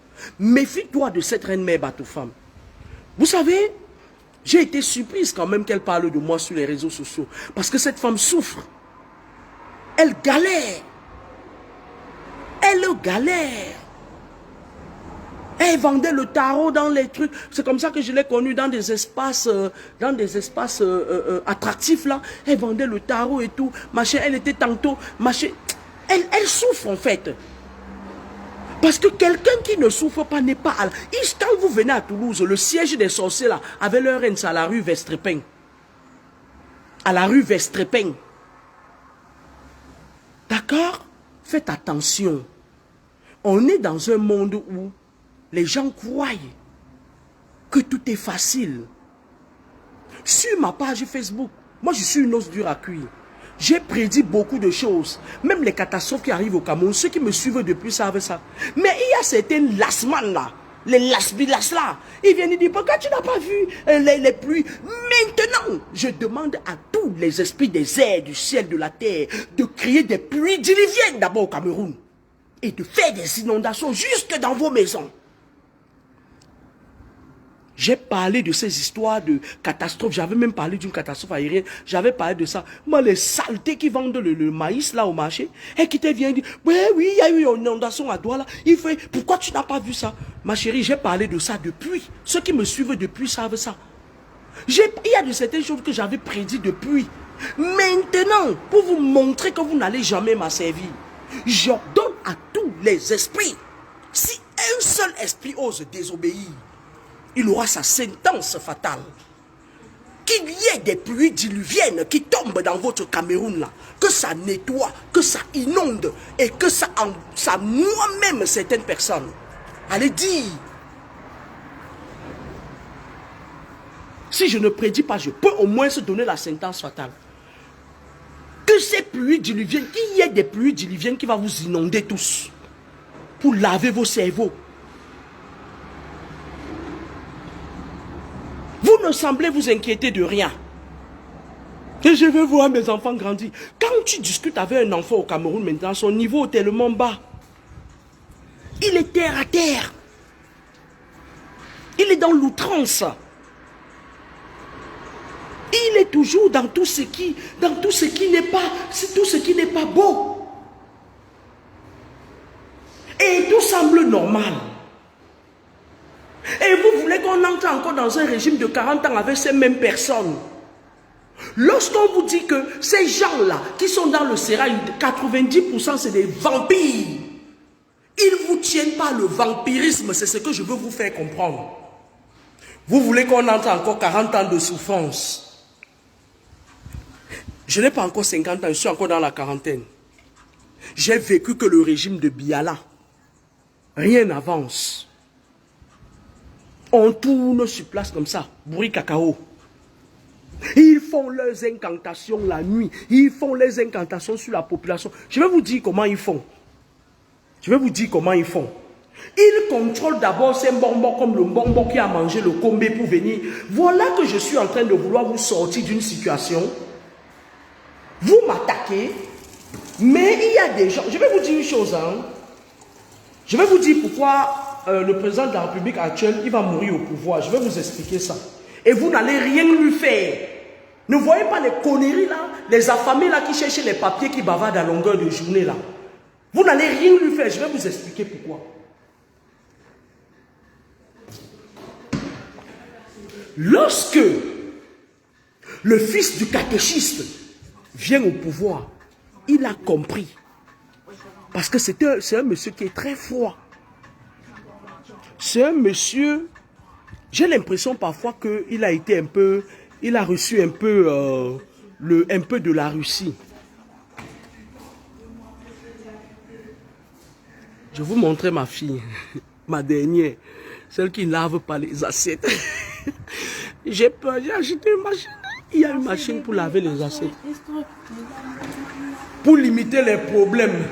Méfie-toi de cette Reine Mère Batoufam. Vous savez, j'ai été surprise quand même qu'elle parle de moi sur les réseaux sociaux. Parce que cette femme souffre. Elle galère. Elle galère. Elle vendait le tarot dans les trucs. C'est comme ça que je l'ai connue dans des espaces, attractifs là. Elle vendait le tarot et tout. Machin, elle était tantôt. Machin. Elle souffre en fait. Parce que quelqu'un qui ne souffre pas n'est pas... Quand vous venez à Toulouse, le siège des sorciers là, avec leur reine, c'est à la rue Vestrepin. À la rue Vestrepin. D'accord? Faites attention. On est dans un monde où les gens croient que tout est facile. Sur ma page Facebook, moi je suis une os dure à cuire. J'ai prédit beaucoup de choses. Même les catastrophes qui arrivent au Cameroun, ceux qui me suivent depuis savent ça. Mais il y a certains lasman là, les lasbilas là. Ils viennent dire, pourquoi tu n'as pas vu les pluies? Maintenant, je demande à tous les esprits des airs, du ciel, de la terre, de créer des pluies diluviennes d'abord au Cameroun. Et de faire des inondations jusque dans vos maisons. J'ai parlé de ces histoires de catastrophes. J'avais même parlé d'une catastrophe aérienne. J'avais parlé de ça. Moi, les saletés qui vendent le maïs là au marché, et qui te viennent dire, oui, il y a eu une inondation à Douala. Il fait, pourquoi tu n'as pas vu ça? Ma chérie, j'ai parlé de ça depuis. Ceux qui me suivent depuis savent ça. Il y a de certaines choses que j'avais prédit depuis. Maintenant, pour vous montrer que vous n'allez jamais m'asservir, j'ordonne à tous les esprits, si un seul esprit ose désobéir, il aura sa sentence fatale. Qu'il y ait des pluies diluviennes qui tombent dans votre Cameroun là, que ça nettoie, que ça inonde et que ça noie même certaines personnes. Allez dire. Si je ne prédis pas, je peux au moins se donner la sentence fatale. Que ces pluies diluviennes, qu'il y ait des pluies diluviennes qui vont vous inonder tous. Pour laver vos cerveaux. Vous ne semblez vous inquiéter de rien. Et je veux voir mes enfants grandir. Quand tu discutes avec un enfant au Cameroun maintenant, son niveau est tellement bas. Il est terre à terre. Il est dans l'outrance. Il est toujours dans tout ce qui n'est pas beau. Et tout semble normal. Et vous voulez qu'on entre encore dans un régime de 40 ans avec ces mêmes personnes. Lorsqu'on vous dit que ces gens-là qui sont dans le sérail, 90% c'est des vampires. Ils ne vous tiennent pas le vampirisme, c'est ce que je veux vous faire comprendre. Vous voulez qu'on entre encore 40 ans de souffrance. Je n'ai pas encore 50 ans, je suis encore dans la quarantaine. J'ai vécu que le régime de Biala. Rien n'avance. On tourne sur place comme ça, bruit cacao. Ils font leurs incantations la nuit. Ils font les incantations sur la population. Je vais vous dire comment ils font. Ils contrôlent d'abord ces bonbons comme le bonbon qui a mangé le combé pour venir. Voilà que je suis en train de vouloir vous sortir d'une situation. Vous m'attaquez, mais il y a des gens. Je vais vous dire une chose. Je vais vous dire pourquoi le président de la République actuelle, il va mourir au pouvoir. Je vais vous expliquer ça. Et vous n'allez rien lui faire. Ne voyez pas les conneries là, les affamés là qui cherchent les papiers qui bavardent à longueur de journée là. Vous n'allez rien lui faire. Je vais vous expliquer pourquoi. Lorsque le fils du catéchiste vient au pouvoir, il a compris. Parce que c'est un monsieur qui est très froid. C'est un monsieur, j'ai l'impression parfois qu'il a été un peu, il a reçu un peu, un peu de la Russie. Je vais vous montrer ma fille, ma dernière, celle qui ne lave pas les assiettes. J'ai peur, j'ai acheté une machine. Il y a une machine pour laver les assiettes. Pour limiter les problèmes.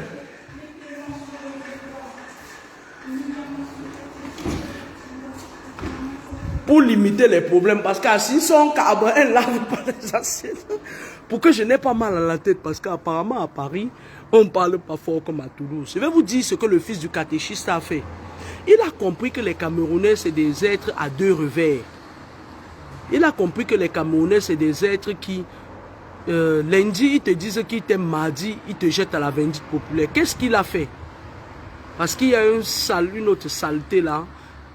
Pour limiter les problèmes, parce qu'à son cabre, elle ne lave pas les assiettes. Pour que je n'ai pas mal à la tête, parce qu'apparemment à Paris, on ne parle pas fort comme à Toulouse. Je vais vous dire ce que le fils du catéchiste a fait. Il a compris que les Camerounais, c'est des êtres à deux revers. Il a compris que les Camerounais, c'est des êtres qui, lundi, ils te disent qu'ils t'aiment, mardi, ils te jettent à la vindicte populaire. Qu'est-ce qu'il a fait? Parce qu'il y a une autre saleté là.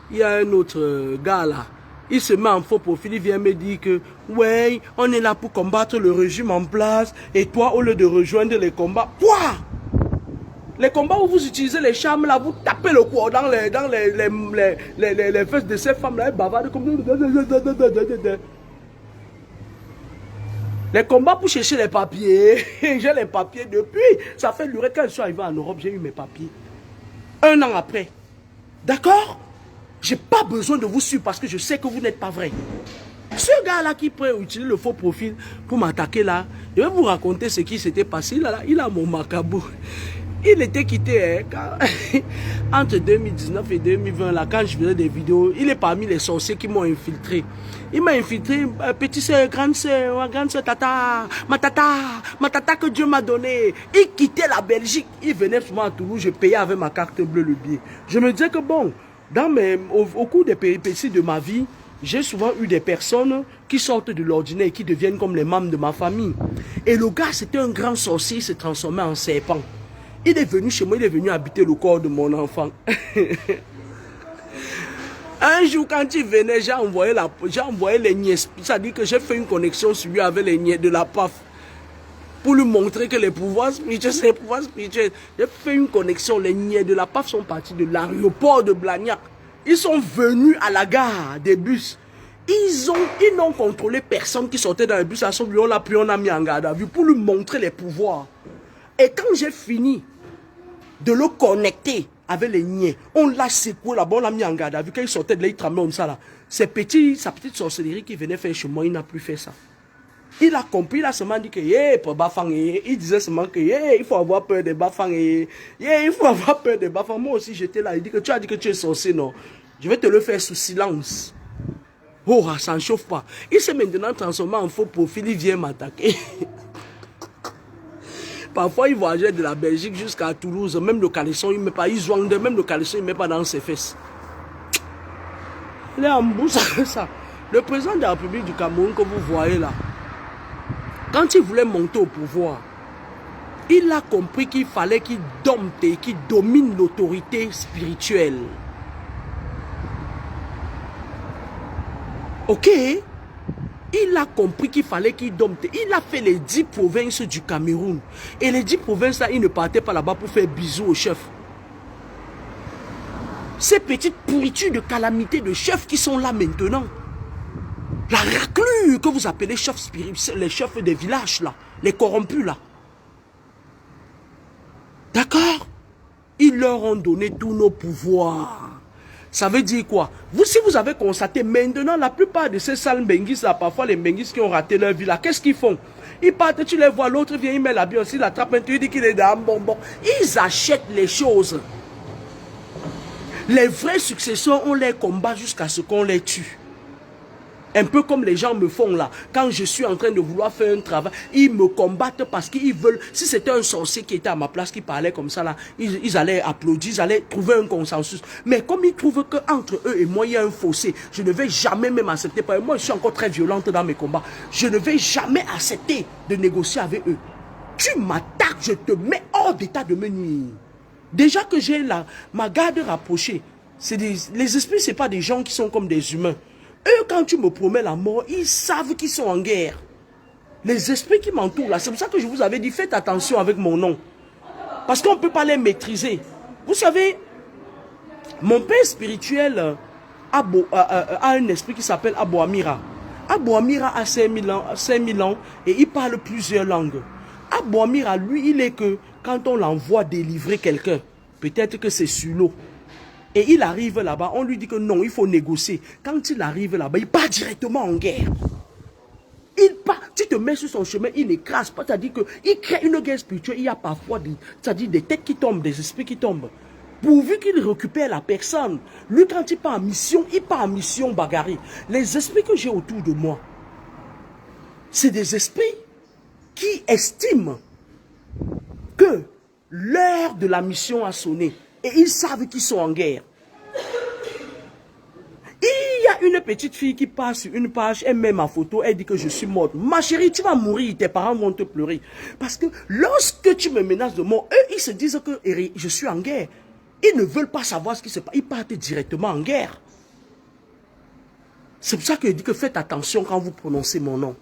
Il y a un autre gars là. Il se met en faux profil, il vient me dire que ouais, on est là pour combattre le régime en place. Et toi, au lieu de rejoindre les combats, quoi? Les combats où vous utilisez les charmes là, vous tapez le cou dans les fesses de ces femmes là, elles bavardent comme... Les combats pour chercher les papiers. J'ai les papiers depuis. Ça fait durer quand je suis arrivé en Europe, j'ai eu mes papiers. 1 an après. D'accord? Je n'ai pas besoin de vous suivre parce que je sais que vous n'êtes pas vrai. Ce gars-là qui peut utiliser le faux profil pour m'attaquer là, je vais vous raconter ce qui s'était passé. Il a mon macabou. Il était quitté entre 2019 et 2020, là, quand je faisais des vidéos. Il est parmi les sorciers qui m'ont infiltré. Il m'a infiltré, petite soeur, grande soeur, tata, ma tata que Dieu m'a donné. Il quittait la Belgique. Il venait souvent à Toulouse, je payais avec ma carte bleue le billet. Je me disais que bon, au cours des péripéties de ma vie, j'ai souvent eu des personnes qui sortent de l'ordinaire et qui deviennent comme les membres de ma famille. Et le gars, c'était un grand sorcier, il s'est transformé en serpent. Il est venu chez moi, il est venu habiter le corps de mon enfant. Un jour, quand il venait, j'ai envoyé les niaises. C'est-à-dire que j'ai fait une connexion sur lui avec les niaises de la PAF. Pour lui montrer que les pouvoirs spirituels, c'est les pouvoirs spirituels. J'ai fait une connexion. Les niais de la PAF sont partis de l'aéroport de Blagnac. Ils sont venus à la gare des bus. Ils n'ont contrôlé personne qui sortait dans le bus. On l'a pris, on a mis en garde à vue pour lui montrer les pouvoirs. Et quand j'ai fini de le connecter avec les niais, on l'a secoué là-bas, on l'a mis en garde à vue. Quand il sortait de là, il tremblait comme ça là. Sa petite sorcellerie qui venait faire chez moi, il n'a plus fait ça. Il a compris, il a seulement dit que il disait seulement que il faut avoir peur des bafang. Il faut avoir peur des bafang. Moi aussi j'étais là, il dit que tu as dit que tu es sorcier, non. Je vais te le faire sous silence. Oh, ça ne chauffe pas. Il s'est maintenant transformé en faux profil, il vient m'attaquer. Parfois, il voyageait de la Belgique jusqu'à Toulouse. Même le caleçon, il ne met pas. Même le caleçon, il ne met pas dans ses fesses. Il est en bouche ça. Le président de la République du Cameroun que vous voyez là, quand il voulait monter au pouvoir, il a compris qu'il fallait qu'il dompte, qu'il domine l'autorité spirituelle. Ok? Il a compris qu'il fallait qu'il dompte. Il a fait les 10 provinces du Cameroun. Et les 10 provinces là, il ne partait pas là-bas pour faire bisous au chef. Ces petites pourritures de calamités de chefs qui sont là maintenant. La raclure que vous appelez chefs spirituels, les chefs des villages là, les corrompus là. D'accord? Ils leur ont donné tous nos pouvoirs. Ça veut dire quoi? Si vous avez constaté, maintenant, la plupart de ces sales benguis là, parfois les benguis qui ont raté leur vie là, qu'est-ce qu'ils font? Ils partent, tu les vois, l'autre vient, il met la bière aussi, il attrape un truc, il dit qu'il est dans un bonbon. Ils achètent les choses. Les vrais successeurs, on les combat jusqu'à ce qu'on les tue. Un peu comme les gens me font là. Quand je suis en train de vouloir faire un travail, ils me combattent parce qu'ils veulent. Si c'était un sorcier qui était à ma place, qui parlait comme ça là, ils allaient applaudir, ils allaient trouver un consensus. Mais comme ils trouvent qu'entre eux et moi, il y a un fossé, je ne vais jamais même accepter. Moi, je suis encore très violente dans mes combats. Je ne vais jamais accepter de négocier avec eux. Tu m'attaques, je te mets hors d'état de me nuire. Déjà que j'ai ma garde rapprochée, les esprits, ce n'est pas des gens qui sont comme des humains. Eux, quand tu me promets la mort, ils savent qu'ils sont en guerre. Les esprits qui m'entourent là, c'est pour ça que je vous avais dit, faites attention avec mon nom. Parce qu'on ne peut pas les maîtriser. Vous savez, mon père spirituel a un esprit qui s'appelle Abou Amira. Abou Amira a 5000 ans et il parle plusieurs langues. Abou Amira, lui, il est que quand on l'envoie délivrer quelqu'un, peut-être que c'est sur l'eau. Et il arrive là-bas, on lui dit que non, il faut négocier. Quand il arrive là-bas, il part directement en guerre. Il part, tu te mets sur son chemin, il écrase pas. C'est-à-dire qu'il crée une guerre spirituelle. Il y a parfois des têtes qui tombent, des esprits qui tombent. Pourvu qu'il récupère la personne. Lui, quand il part en mission bagarre. Les esprits que j'ai autour de moi, c'est des esprits qui estiment que l'heure de la mission a sonné. Et ils savent qu'ils sont en guerre. Il y a une petite fille qui passe sur une page, elle met ma photo, elle dit que je suis morte. Ma chérie, tu vas mourir, tes parents vont te pleurer. Parce que lorsque tu me menaces de mort, eux, ils se disent que je suis en guerre. Ils ne veulent pas savoir ce qui se passe. Ils partent directement en guerre. C'est pour ça que je dis que faites attention quand vous prononcez mon nom.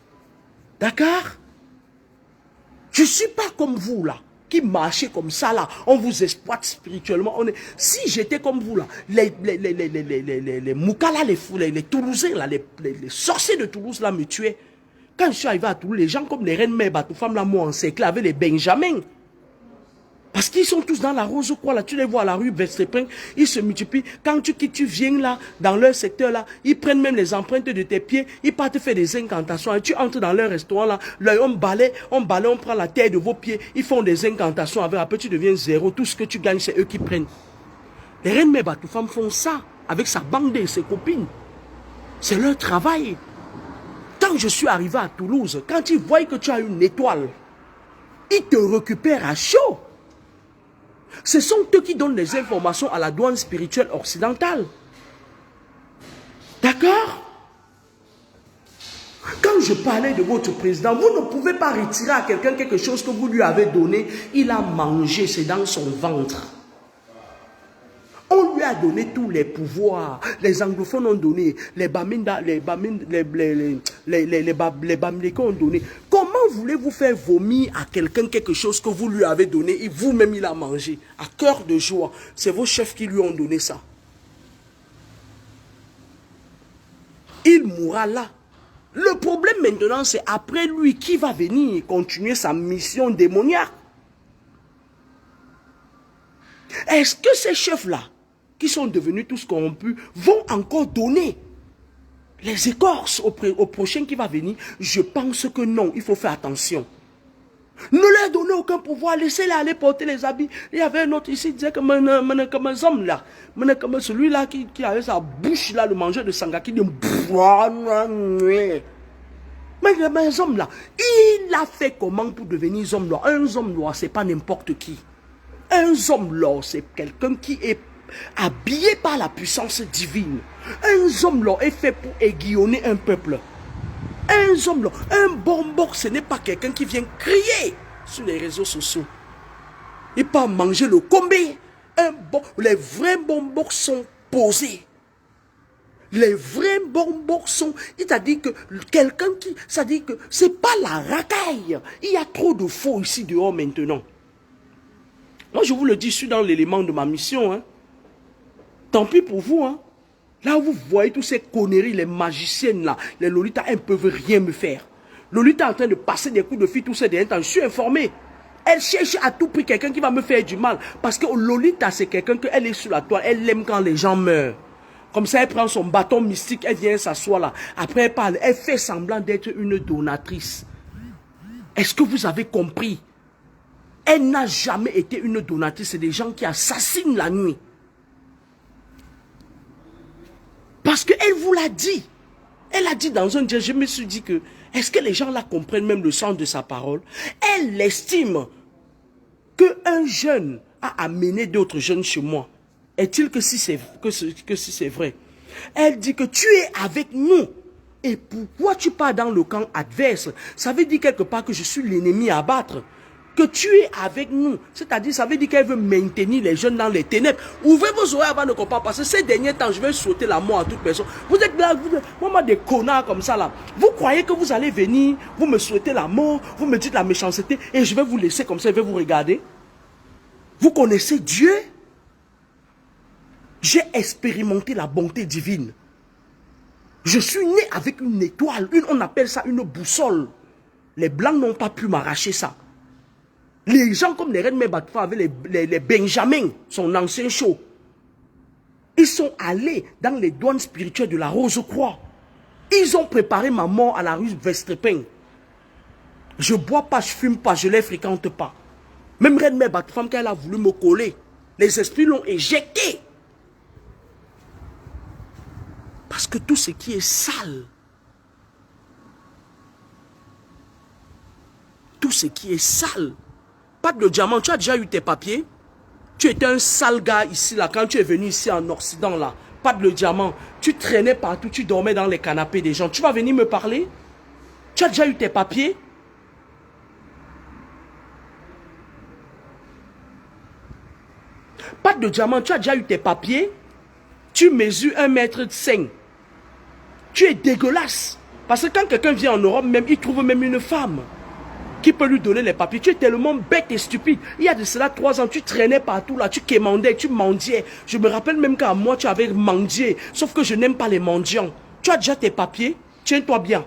D'accord? Je ne suis pas comme vous là. Qui marchez comme ça là, on vous exploite spirituellement. Si j'étais comme vous là, les Moukas là, les Toulousains là, les sorciers de Toulouse là me tuaient. Quand je suis arrivé à Toulouse, les gens comme les reines mères, femmes là m'ont encerclé avec les Benjamins. Parce qu'ils sont tous dans la rose quoi là, tu les vois à la rue Vestépin, ils se multiplient. Quand tu viens là, dans leur secteur là, ils prennent même les empreintes de tes pieds, ils partent faire des incantations. Et tu entres dans leur restaurant là, on balaye, on prend la terre de vos pieds, ils font des incantations avec, après tu deviens zéro, tout ce que tu gagnes c'est eux qui prennent. Les reines mères femmes font ça, avec sa bande et ses copines. C'est leur travail. Quand je suis arrivé à Toulouse, quand ils voient que tu as une étoile, ils te récupèrent à chaud. Ce sont eux qui donnent les informations à la douane spirituelle occidentale. D'accord? Quand je parlais de votre président, vous ne pouvez pas retirer à quelqu'un quelque chose que vous lui avez donné. Il a mangé, c'est dans son ventre. On lui a donné tous les pouvoirs. Les anglophones ont donné, les Bamileke ont donné. Comment voulez-vous faire vomir à quelqu'un quelque chose que vous lui avez donné et vous-même il a mangé à cœur de joie? C'est vos chefs qui lui ont donné ça. il mourra là. Le problème maintenant, c'est après lui qui va venir continuer sa mission démoniaque. Est-ce que ces chefs-là, qui sont devenus tous corrompus, vont encore donner les écorces au prochain qui va venir? Je pense que non, il faut faire attention. Ne leur donnez aucun pouvoir, laissez-les aller porter les habits. Il y avait un autre ici, il disait comme un homme là, comme celui-là qui avait sa bouche là, le mangeur de sanga, qui dit mais les hommes là, il a fait comment pour devenir homme là? Un homme noir, c'est pas n'importe qui. Un homme là, c'est quelqu'un qui est habillé par la puissance divine. Un homme là est fait pour aiguillonner un peuple. Un homme là, un bonbon, ce n'est pas quelqu'un qui vient crier sur les réseaux sociaux. Il peut manger le combé. Les vrais bonbons sont posés. Les vrais bonbons sont... C'est-à-dire que quelqu'un qui... C'est-à-dire que c'est pas la racaille. Il y a trop de faux ici dehors maintenant. Moi, je vous le dis, je suis dans l'élément de ma mission. Hein. Tant pis pour vous. Hein. Là où vous voyez toutes ces conneries, les magiciennes là, les Lolitas, elles ne peuvent rien me faire. Lolita est en train de passer des coups de fil, tout ça, des temps. Je suis informé. Elle cherche à tout prix quelqu'un qui va me faire du mal. Parce que Lolita, c'est quelqu'un qu'elle est sur la toile. Elle aime quand les gens meurent. Comme ça, elle prend son bâton mystique, elle vient s'asseoir là. Après, elle parle. Elle fait semblant d'être une donatrice. Est-ce que vous avez compris? Elle n'a jamais été une donatrice. C'est des gens qui assassinent la nuit. Parce qu'elle vous l'a dit. Elle a dit dans un dia, je me suis dit que, est-ce que les gens là comprennent même le sens de sa parole? Elle estime qu'un jeune a amené d'autres jeunes chez moi. Est-il que si c'est vrai? Elle dit que tu es avec nous. Et pourquoi tu pars dans le camp adverse? Ça veut dire quelque part que je suis l'ennemi à abattre. Que tu es avec nous. C'est-à-dire, ça veut dire qu'elle veut maintenir les jeunes dans les ténèbres. Ouvrez vos oreilles avant de comprendre. Parce que ces derniers temps, je vais souhaiter la mort à toute personne. Vous êtes là, moi, des connards comme ça là. Vous croyez que vous allez venir, vous me souhaitez la mort, vous me dites la méchanceté, et je vais vous laisser comme ça, je vais vous regarder. Vous connaissez Dieu? J'ai expérimenté la bonté divine. Je suis né avec une étoile, on appelle ça une boussole. Les Blancs n'ont pas pu m'arracher ça. Les gens comme les Reines Batfa avec les Benjamins, son ancien show, ils sont allés dans les douanes spirituelles de la Rose-Croix. Ils ont préparé ma mort à la rue Vestrepin. Je bois pas, je fume pas, je les fréquente pas. Même Reine Batfa, quand elle a voulu me coller, les esprits l'ont éjecté. Parce que tout ce qui est sale, tout ce qui est sale, pas de diamant, tu as déjà eu tes papiers? Tu étais un sale gars ici, là, quand tu es venu ici en Occident, là, pas de diamant, tu traînais partout, tu dormais dans les canapés des gens, tu vas venir me parler? Tu as déjà eu tes papiers? Pas de diamant, tu as déjà eu tes papiers? Tu mesures 1,5 m. Tu es dégueulasse. Parce que quand quelqu'un vient en Europe, même, il trouve même une femme qui peut lui donner les papiers. Tu es tellement bête et stupide. Il y a de cela 3 ans, tu traînais partout là, tu quémandais, tu mendiais. Je me rappelle même qu'à moi, tu avais mendié. Sauf que je n'aime pas les mendiants. Tu as déjà tes papiers, tiens-toi bien.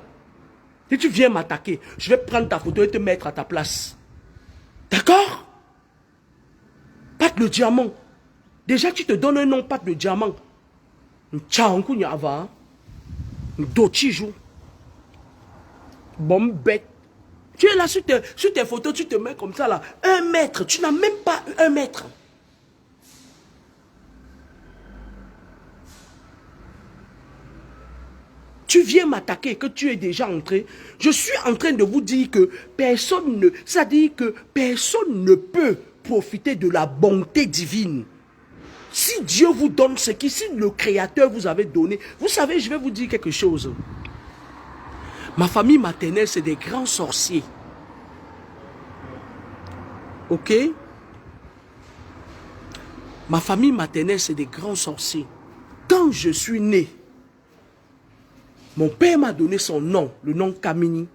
Si tu viens m'attaquer, je vais prendre ta photo et te mettre à ta place. D'accord? Pas de diamant. Déjà, tu te donnes un nom, pas de diamant. Tchaoukou nyava. Dochijou. Bon bête. Tu es là sur tes photos, tu te mets comme ça là. 1 mètre. Tu n'as même pas 1 mètre. Tu viens m'attaquer, que tu es déjà entré. Je suis en train de vous dire que personne ne... C'est-à-dire que personne ne peut profiter de la bonté divine. Si Dieu vous donne ce qui, si le Créateur vous avait donné, vous savez, je vais vous dire quelque chose. Ma famille maternelle, c'est des grands sorciers. Ok? Ma famille maternelle, c'est des grands sorciers. Quand je suis né, mon père m'a donné son nom, le nom Kamini.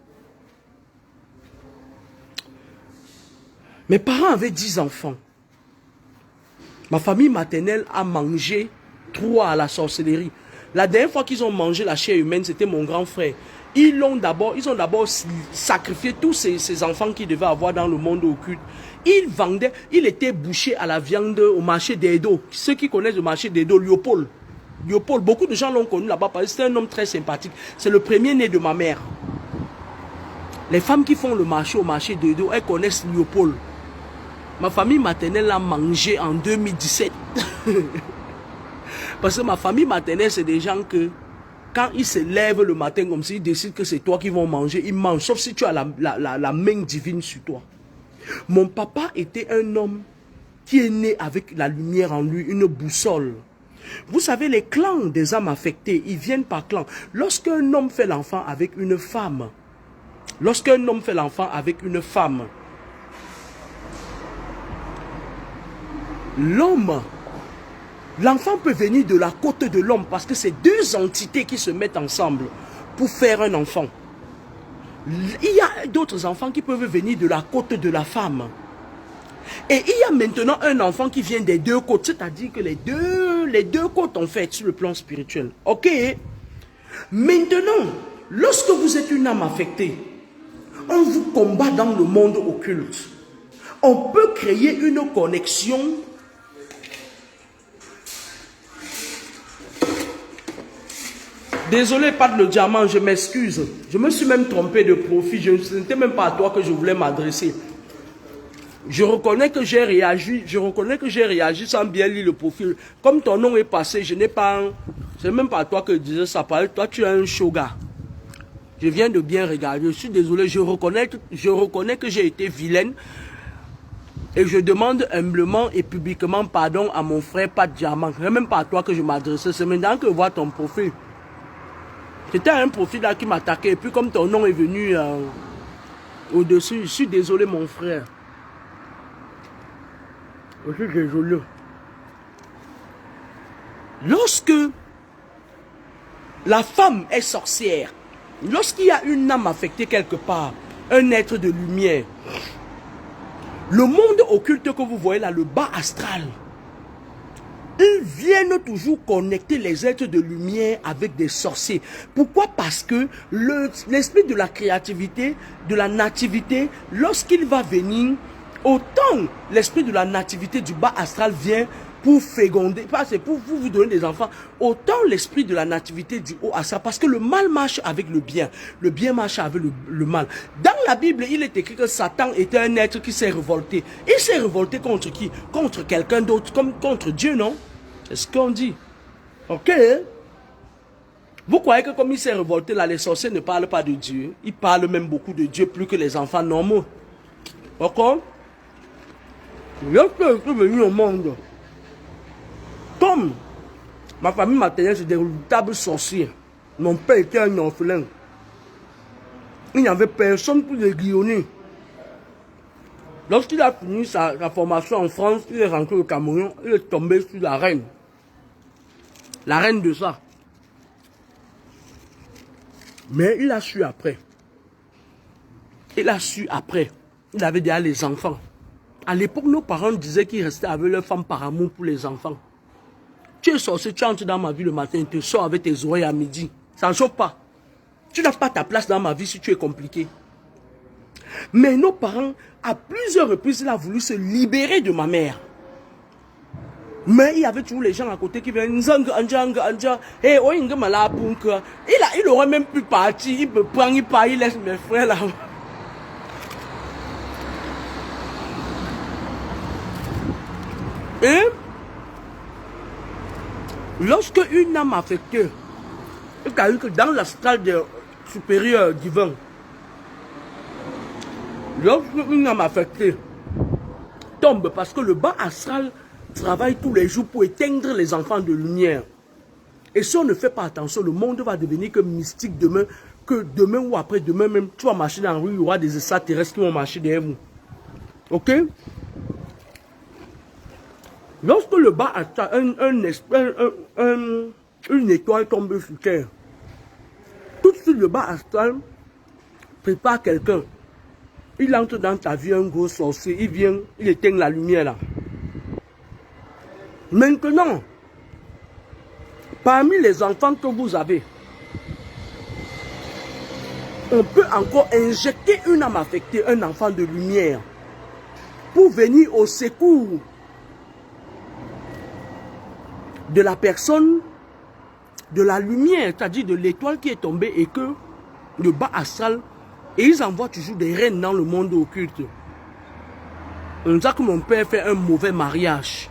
Mes parents avaient 10 enfants. Ma famille maternelle a mangé 3 à la sorcellerie. La dernière fois qu'ils ont mangé la chair humaine, c'était mon grand frère. Ils ont d'abord sacrifié tous ces enfants qu'ils devaient avoir dans le monde occulte. Ils vendaient, il était bouché à la viande au marché d'Edo. Ceux qui connaissent le marché d'Edo, Léopold. Léopold, beaucoup de gens l'ont connu là-bas parce que c'est un homme très sympathique. C'est le premier né de ma mère. Les femmes qui font le marché au marché d'Edo, elles connaissent Léopold. Ma famille maternelle l'a mangé en 2017. Parce que ma famille maternelle, c'est des gens que, quand ils se lèvent le matin comme ça, ils décident que c'est toi qui vont manger, ils mangent, sauf si tu as la main divine sur toi. Mon papa était un homme qui est né avec la lumière en lui, une boussole. Vous savez, les clans des âmes affectées, ils viennent par clan. Lorsqu'un homme fait l'enfant avec une femme, l'enfant peut venir de la côte de l'homme parce que c'est deux entités qui se mettent ensemble pour faire un enfant. Il y a d'autres enfants qui peuvent venir de la côte de la femme. Et il y a maintenant un enfant qui vient des deux côtes, c'est-à-dire que les deux côtes en fait sur le plan spirituel. Ok? Maintenant, lorsque vous êtes une âme affectée, on vous combat dans le monde occulte. On peut créer une connexion. Désolé, pas de le diamant, je m'excuse. Je me suis même trompé de profil. Ce n'était même pas à toi que je voulais m'adresser. Je reconnais que j'ai réagi sans bien lire le profil. Comme ton nom est passé, je n'ai pas... C'est même pas à toi que je disais ça. Toi, tu es un shoga. Je viens de bien regarder. Je suis désolé, je reconnais que j'ai été vilaine. Et je demande humblement et publiquement pardon à mon frère, pas de diamant. Ce n'est même pas à toi que je m'adressais. C'est maintenant que je vois ton profil. C'était un profil là qui m'attaquait. Et puis comme ton nom est venu au-dessus, je suis désolé mon frère. Je suis désolé. Lorsque la femme est sorcière, lorsqu'il y a une âme affectée quelque part, un être de lumière, le monde occulte que vous voyez là, le bas astral, ils viennent toujours connecter les êtres de lumière avec des sorciers. Pourquoi? Parce que l'esprit de la créativité, de la nativité, lorsqu'il va venir, autant l'esprit de la nativité du bas astral vient pour féconder, c'est pour vous donner des enfants, autant l'esprit de la nativité du haut astral, parce que le mal marche avec le bien marche avec le mal. Dans la Bible, il est écrit que Satan était un être qui s'est révolté. Il s'est révolté contre qui? Contre quelqu'un d'autre, comme contre Dieu, non? C'est ce qu'on dit. Ok? Vous croyez que comme il s'est révolté, là, les sorciers ne parlent pas de Dieu. Ils parlent même beaucoup de Dieu, plus que les enfants normaux. D'accord? Lorsque je suis venu au monde, comme ma famille maternelle, c'est des redoutables sorciers. Mon père était un orphelin. Il n'y avait personne pour le guillonner. Lorsqu'il a fini sa formation en France, il est rentré au Cameroun, il est tombé sur la reine. La reine de ça. Mais il a su après. Il a su après. Il avait déjà les enfants. À l'époque, nos parents disaient qu'ils restaient avec leurs femmes par amour pour les enfants. Tu es sorcier, tu entres dans ma vie le matin, tu sors avec tes oreilles à midi. Ça ne chauffe pas. Tu n'as pas ta place dans ma vie si tu es compliqué. Mais nos parents, à plusieurs reprises, il a voulu se libérer de ma mère. Mais il y avait toujours les gens à côté qui viennent. Il aurait même pu partir. Il me prend, il part, il laisse mes frères là. Et lorsque une âme affectée, c'est-à-dire que dans l'astral supérieur divin, lorsque une âme affectée tombe, parce que le bas astral travaille tous les jours pour éteindre les enfants de lumière. Et si on ne fait pas attention, le monde va devenir que mystique demain, que demain ou après-demain même, tu vas marcher dans la rue, il y aura des extraterrestres qui vont marcher derrière vous. Ok? Lorsque le bas astral, une étoile tombe sur terre, tout de suite le bas astral prépare quelqu'un. Il entre dans ta vie, un gros sorcier, il vient, il éteint la lumière là. Maintenant, Parmi les enfants que vous avez, on peut encore injecter une âme affectée, un enfant de lumière, pour venir au secours de la personne, de la lumière, c'est-à-dire de l'étoile qui est tombée et que le bas astral, et ils envoient toujours des reines dans le monde occulte. On dit que mon père fait un mauvais mariage.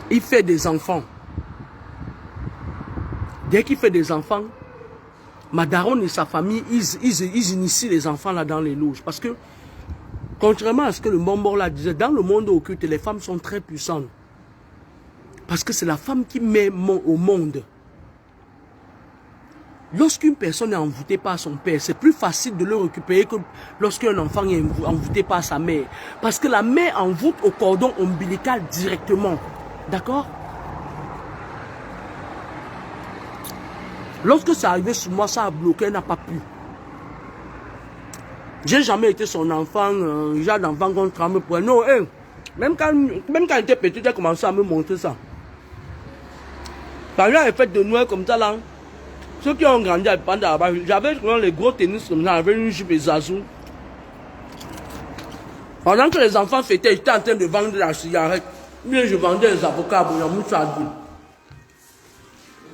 Il fait des enfants. Dès qu'il fait des enfants, Madaron et sa famille, ils initient les enfants là dans les loges. Parce que, contrairement à ce que le Mbombo là disait, dans le monde occulte, les femmes sont très puissantes. Parce que c'est la femme qui met au monde. Lorsqu'une personne est envoûtée par son père, c'est plus facile de le récupérer que lorsqu'un enfant est envoûté par sa mère. Parce que la mère envoûte au cordon ombilical directement. D'accord? Lorsque ça arrivait sur moi, ça a bloqué, elle n'a pas pu. J'ai jamais été son enfant, genre d'enfant qu'on trame pour elle. Non, hein, même quand elle était petite, elle a commencé à me montrer ça. Quand elle fait de Noël comme ça là, ceux qui ont grandi pendant là-bas, j'avais les gros tennis comme ça, j'avais une jupe et zazou. Pendant que les enfants fêtaient, j'étais en train de vendre la cigarette. Bien, je vendais les avocats pour la moussade.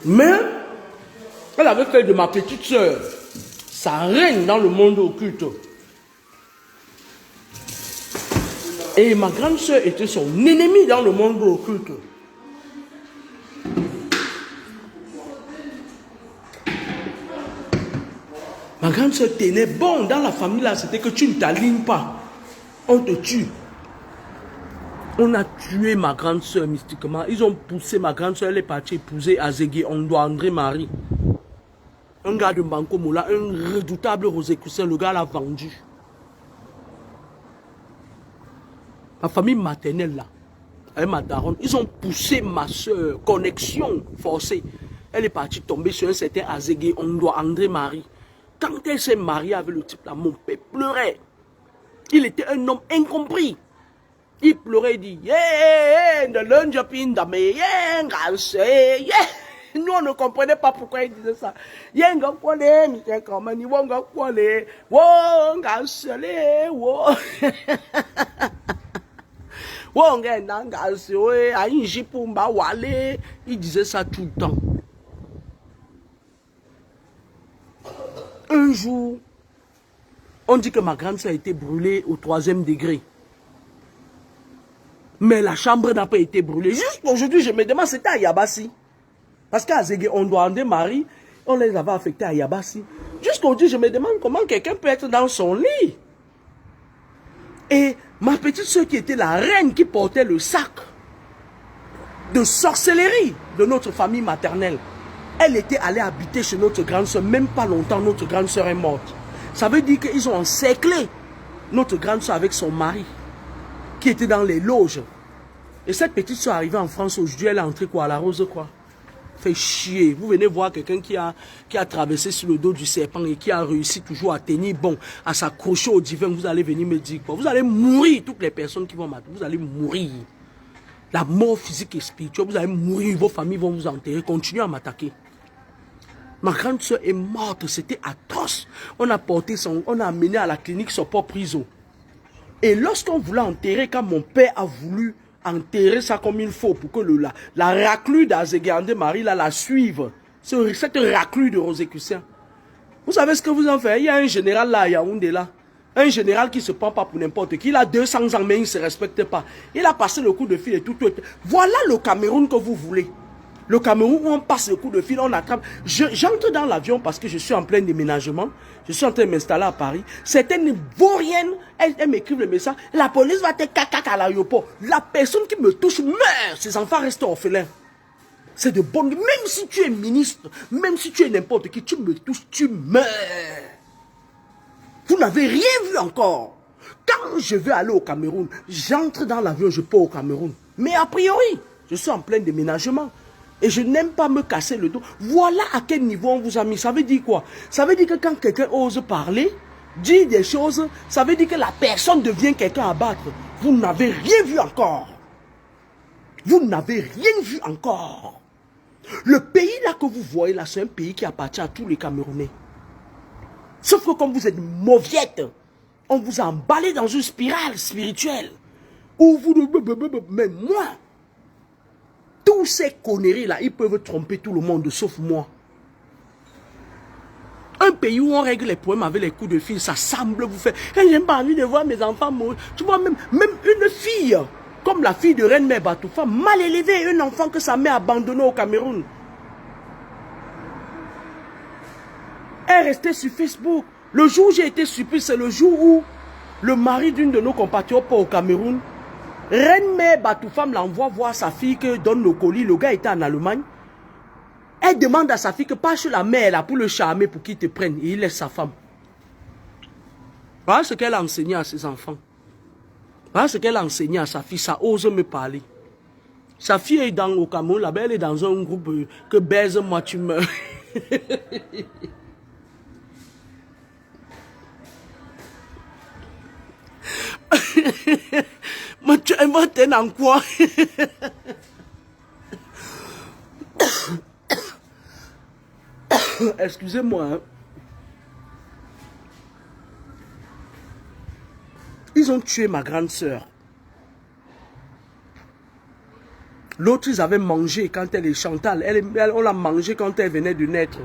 Mais, elle avait fait de ma petite soeur sa reine dans le monde occulte. Et ma grande soeur était son ennemie dans le monde occulte. Ma grande soeur tenait bon dans la famille là, c'était que tu ne t'alignes pas. On te tue. On a tué ma grande soeur mystiquement. Ils ont poussé ma grande soeur, elle est partie épouser Azegui Ondo André Marie. Un gars de Banco Moula, un redoutable Rosicrucien, le gars l'a vendu. Ma famille maternelle là, avec ma daronne, ils ont poussé ma soeur, connexion forcée. Elle est partie tomber sur un certain Azegui Ondo André Marie. Quand elle s'est mariée avec le type là, mon père pleurait. Il était un homme incompris. Il pleurait, il dit, yeah, nous on ne comprenait pas pourquoi il disait ça. Il disait ça tout le temps. Un jour, on dit que ma grande soeur a été brûlée au 3e degré. Mais la chambre n'a pas été brûlée. Juste aujourd'hui, je me demande, c'était à Yabassi. Parce qu'à Zégué, on doit en Marie, on les avait affectés à Yabassi. Jusqu'aujourd'hui, je me demande comment quelqu'un peut être dans son lit. Et ma petite soeur qui était la reine qui portait le sac de sorcellerie de notre famille maternelle, elle était allée habiter chez notre grande soeur. Même pas longtemps, notre grande soeur est morte. Ça veut dire qu'ils ont encerclé notre grande soeur avec son mari, qui était dans les loges. Et cette petite soeur arrivée en France aujourd'hui, elle est entrée quoi, à la rose quoi. Fait chier. Vous venez voir quelqu'un qui a traversé sur le dos du serpent et qui a réussi toujours à tenir bon, à s'accrocher au divin. Vous allez venir me dire quoi. Vous allez mourir, toutes les personnes qui vont m'attaquer. Vous allez mourir. La mort physique et spirituelle, vous allez mourir, vos familles vont vous enterrer. Continuez à m'attaquer. Ma grande soeur est morte, c'était atroce. On a amené à la clinique son propre prison. Et lorsqu'on voulait enterrer, quand mon père a voulu enterrer ça comme il faut pour que la raclure d'Azegui André Marie la suive, cette raclure de Rosicrucien. Vous savez ce que vous en faites? Il y a un général là, à Yaoundé là, un général qui ne se prend pas pour n'importe qui, il a 200 ans mais il ne se respecte pas. Il a passé le coup de fil et tout. Voilà le Cameroun que vous voulez. Le Cameroun où on passe le coup de fil, on attrape. J'entre dans l'avion parce que je suis en plein déménagement. Je suis en train de m'installer à Paris. Certaines vauriennes, elles m'écrivent le message. La police va te cacac à l'aéroport. La personne qui me touche meurt. Ses enfants restent orphelins. C'est de bonne. Même si tu es ministre, même si tu es n'importe qui, tu me touches, tu meurs. Vous n'avez rien vu encore. Quand je veux aller au Cameroun, j'entre dans l'avion, je pars au Cameroun. Mais a priori, je suis en plein déménagement. Et je n'aime pas me casser le dos. Voilà à quel niveau on vous a mis. Ça veut dire quoi? Ça veut dire que quand quelqu'un ose parler, dire des choses, ça veut dire que la personne devient quelqu'un à battre. Vous n'avez rien vu encore. Vous n'avez rien vu encore. Le pays là que vous voyez là, c'est un pays qui appartient à tous les Camerounais. Sauf que comme vous êtes mauviettes, on vous a emballé dans une spirale spirituelle. Où vous... Mais moi, tous ces conneries là, ils peuvent tromper tout le monde sauf moi. Un pays où on règle les problèmes avec les coups de fil, ça semble vous faire... J'ai pas envie de voir mes enfants mourir. Tu vois, même une fille, comme la fille de Reine Mère Batoufa, mal élevée, un enfant que sa mère a abandonné au Cameroun. Elle restait sur Facebook. Le jour où j'ai été surpris, c'est le jour où le mari d'une de nos compatriotes au Cameroun, Reine Mère Batoufam l'envoie voir sa fille que donne le colis. Le gars était en Allemagne. Elle demande à sa fille que passe la mère là pour le charmer, pour qu'il te prenne. Et il laisse sa femme. Voilà ce qu'elle a enseigné à ses enfants. Voilà ce qu'elle a enseigné à sa fille. Ça ose me parler. Sa fille est au Cameroun, là-bas, elle est dans un groupe que baise-moi, tu meurs. Mais tu inventes en quoi? Excusez-moi. Hein. Ils ont tué ma grande sœur. L'autre, ils avaient mangé quand elle est Chantal. On l'a mangé quand elle venait de naître.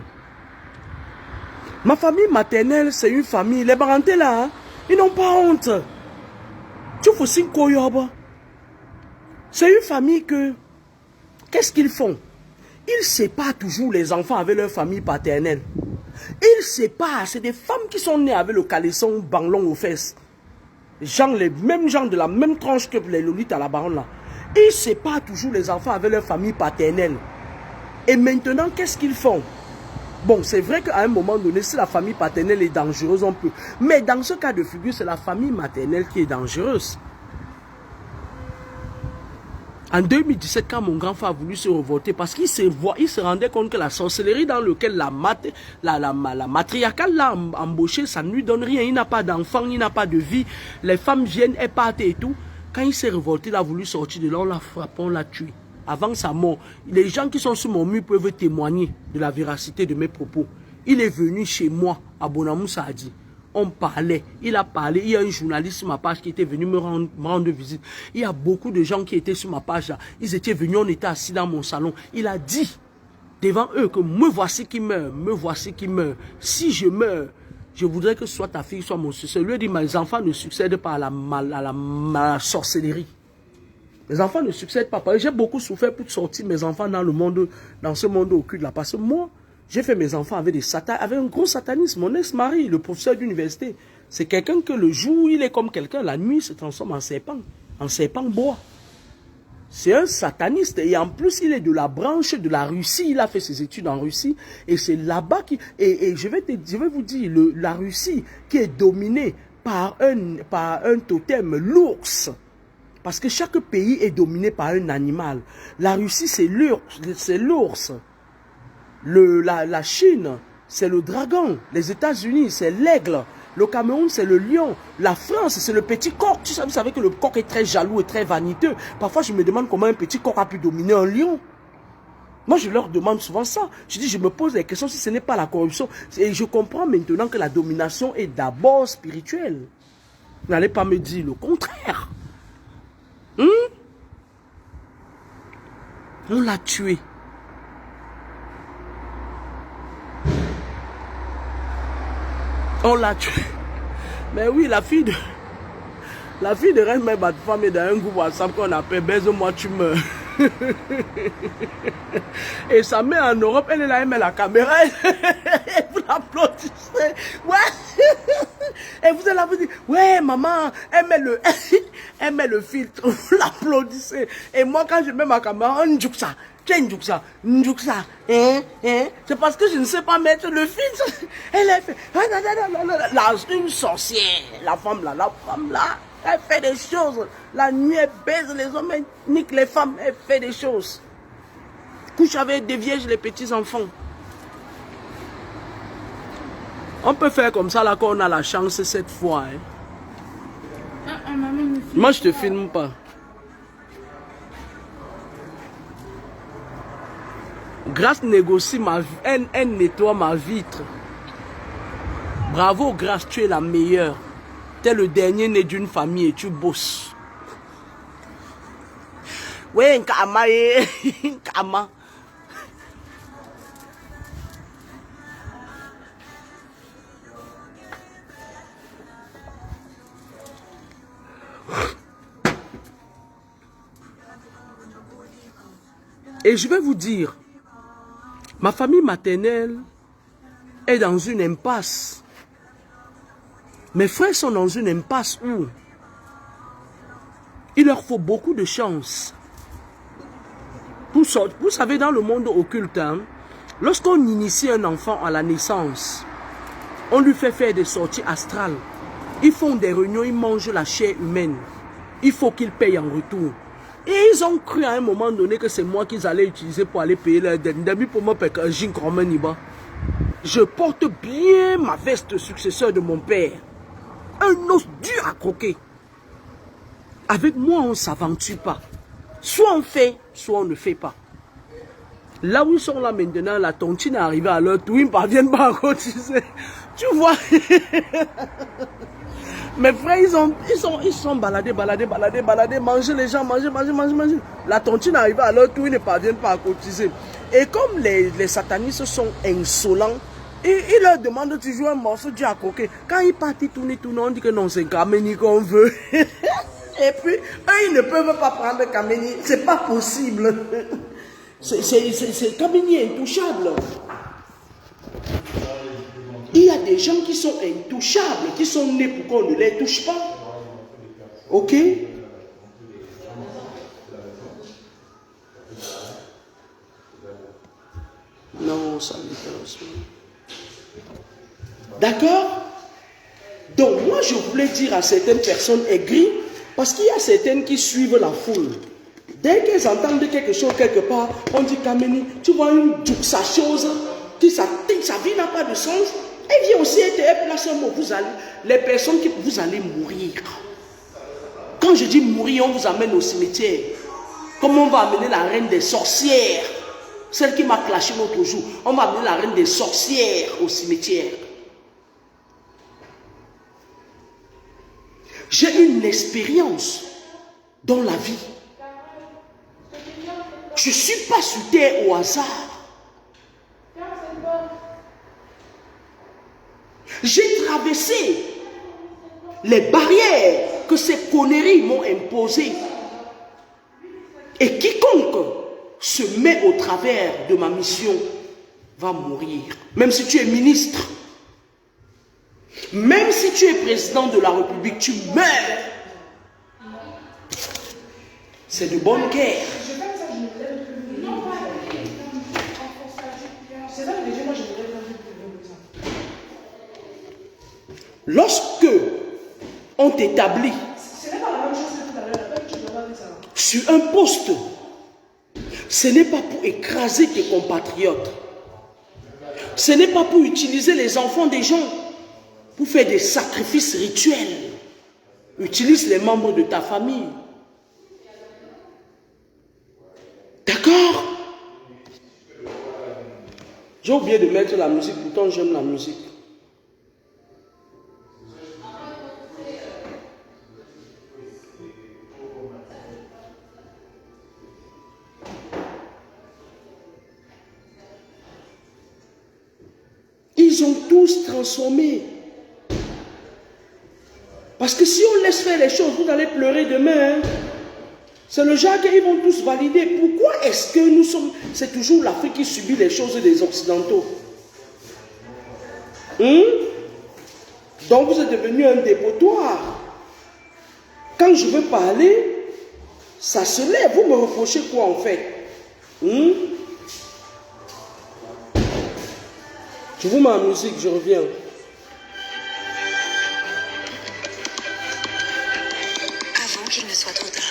Ma famille maternelle, c'est une famille. Les parentés là, hein, ils n'ont pas honte. Tu fais 5 koyoba. C'est une famille que... Qu'est-ce qu'ils font? Ils séparent toujours les enfants avec leur famille paternelle. Ils séparent. C'est des femmes qui sont nées avec le caleçon banlon aux fesses. Les mêmes gens de la même tranche que les Lolites à la baronne là. Ils séparent toujours les enfants avec leur famille paternelle. Et maintenant, qu'est-ce qu'ils font? Bon, c'est vrai qu'à un moment donné, si la famille paternelle est dangereuse, on peut. Mais dans ce cas de figure, c'est la famille maternelle qui est dangereuse. En 2017, quand mon grand frère a voulu se révolter, parce qu'il se rendait compte que la sorcellerie dans laquelle la matriarcale l'a embauché, ça ne lui donne rien. Il n'a pas d'enfant, il n'a pas de vie. Les femmes viennent, elles partent et tout. Quand il s'est révolté, il a voulu sortir de là, on l'a frappé, on l'a tué. Avant sa mort, les gens qui sont sur mon mur peuvent témoigner de la véracité de mes propos. Il est venu chez moi, à Bonamou Saadi. On parlait, il a parlé, il y a un journaliste sur ma page qui était venu me rendre visite. Il y a beaucoup de gens qui étaient sur ma page là. Ils étaient venus, on était assis dans mon salon. Il a dit devant eux que me voici qui meurt, me voici qui meurt. Si je meurs, je voudrais que soit ta fille, soit mon successeur. Lui a dit, mes enfants ne succèdent pas à la sorcellerie. Les enfants ne succèdent pas. J'ai beaucoup souffert pour sortir mes enfants dans ce monde occulte là. Parce que moi, j'ai fait mes enfants avec un gros satanisme. Mon ex-mari, le professeur d'université, c'est quelqu'un que le jour, il est comme quelqu'un, la nuit, il se transforme en serpent bois. C'est un sataniste et en plus, il est de la branche de la Russie. Il a fait ses études en Russie et c'est là-bas qu'il... Et je vais vous dire, la Russie qui est dominée par un totem, l'ours. Parce que chaque pays est dominé par un animal. La Russie, c'est l'ours. La Chine, c'est le dragon. Les États-Unis, c'est l'aigle. Le Cameroun, c'est le lion. La France, c'est le petit coq. Vous savez que le coq est très jaloux et très vaniteux. Parfois, je me demande comment un petit coq a pu dominer un lion. Moi, je leur demande souvent ça. Je me pose la question si ce n'est pas la corruption. Et je comprends maintenant que la domination est d'abord spirituelle. Vous n'allez pas me dire le contraire. On l'a tué. On l'a tué. Mais oui, la fille de Reine Mère Batoufam est dans un groupe WhatsApp qu'on appelle Baise-moi, tu meurs. Et sa mère en Europe, elle est là, elle met la caméra, et vous l'applaudissez. Ouais. Et vous allez vous dire, ouais, maman, elle met le filtre, vous l'applaudissez. Et moi, quand je mets ma caméra, on dit ça. Tiens, ça. C'est parce que je ne sais pas mettre le filtre. Elle a fait, une sorcière, la femme là, elle fait des choses. La nuit, elle baise les hommes, elle nique les femmes, elle fait des choses. Couche avec des vierges, les petits-enfants. On peut faire comme ça là quand on a la chance cette fois. Hein. Moi, je te filme pas. Grâce négocie ma vie, elle nettoie ma vitre. Bravo Grâce, tu es la meilleure. Tu es le dernier né d'une famille et tu bosses. Ouais, Nkama, Nkama. Et je vais vous dire, ma famille maternelle est dans une impasse. Mes frères sont dans une impasse où il leur faut beaucoup de chance. Vous savez, dans le monde occulte, hein, lorsqu'on initie un enfant à la naissance, on lui fait faire des sorties astrales. Ils font des réunions, ils mangent la chair humaine. Il faut qu'ils payent en retour. Et ils ont cru à un moment donné que c'est moi qu'ils allaient utiliser pour aller payer leur dette. Je porte bien ma veste successeur de mon père. Un os dur à croquer. Avec moi, on ne s'aventure pas. Soit on fait, soit on ne fait pas. Là où ils sont là maintenant, la tontine est arrivée à l'heure, tout ils ne parviennent pas à cotiser. Tu vois. Mes frères, ils sont baladés, manger les gens, manger. La tontine est arrivée à l'heure, tout ils ne parviennent pas à cotiser. Et comme les satanistes sont insolents, ils leur demandent toujours un morceau de à croquer. Quand ils partent, ils tournent, on dit que non, c'est Kameni qu'on veut. Et puis, eux, ils ne peuvent pas prendre Kameni. C'est pas possible. Kameni est intouchable. Il y a des gens qui sont intouchables, qui sont nés pour qu'on ne les touche pas. Ok? Non, ça m'intéresse. D'accord? Donc, moi, je voulais dire à certaines personnes aigries, parce qu'il y a certaines qui suivent la foule. Dès qu'elles entendent quelque chose quelque part, on dit Kameni, tu vois une sa chose, qui sa vie n'a pas de sens. Elle vient aussi être place un mot. Les personnes qui vous allez mourir. Quand je dis mourir, on vous amène au cimetière. Comme on va amener la reine des sorcières. Celle qui m'a clashé l'autre jour. On va amener la reine des sorcières au cimetière. J'ai une expérience dans la vie. Je ne suis pas sur terre au hasard. J'ai traversé les barrières que ces conneries m'ont imposées. Et quiconque se met au travers de ma mission va mourir. Même si tu es ministre, même si tu es président de la République, tu meurs. C'est de bonne guerre. Lorsque on t'établit sur un poste, ce n'est pas pour écraser tes compatriotes. Ce n'est pas pour utiliser les enfants des gens pour faire des sacrifices rituels. Utilise les membres de ta famille. D'accord? J'ai oublié de mettre la musique, pourtant j'aime la musique. Ils ont tous transformé. Parce que si on laisse faire les choses, vous allez pleurer demain. Hein? C'est le genre qu'ils vont tous valider. Pourquoi est-ce que nous sommes... C'est toujours l'Afrique qui subit les choses des Occidentaux. Donc vous êtes devenu un dépotoir. Quand je veux parler, ça se lève. Vous me reprochez quoi en fait? Je vous mets en musique, je reviens. Avant qu'il ne soit trop tard.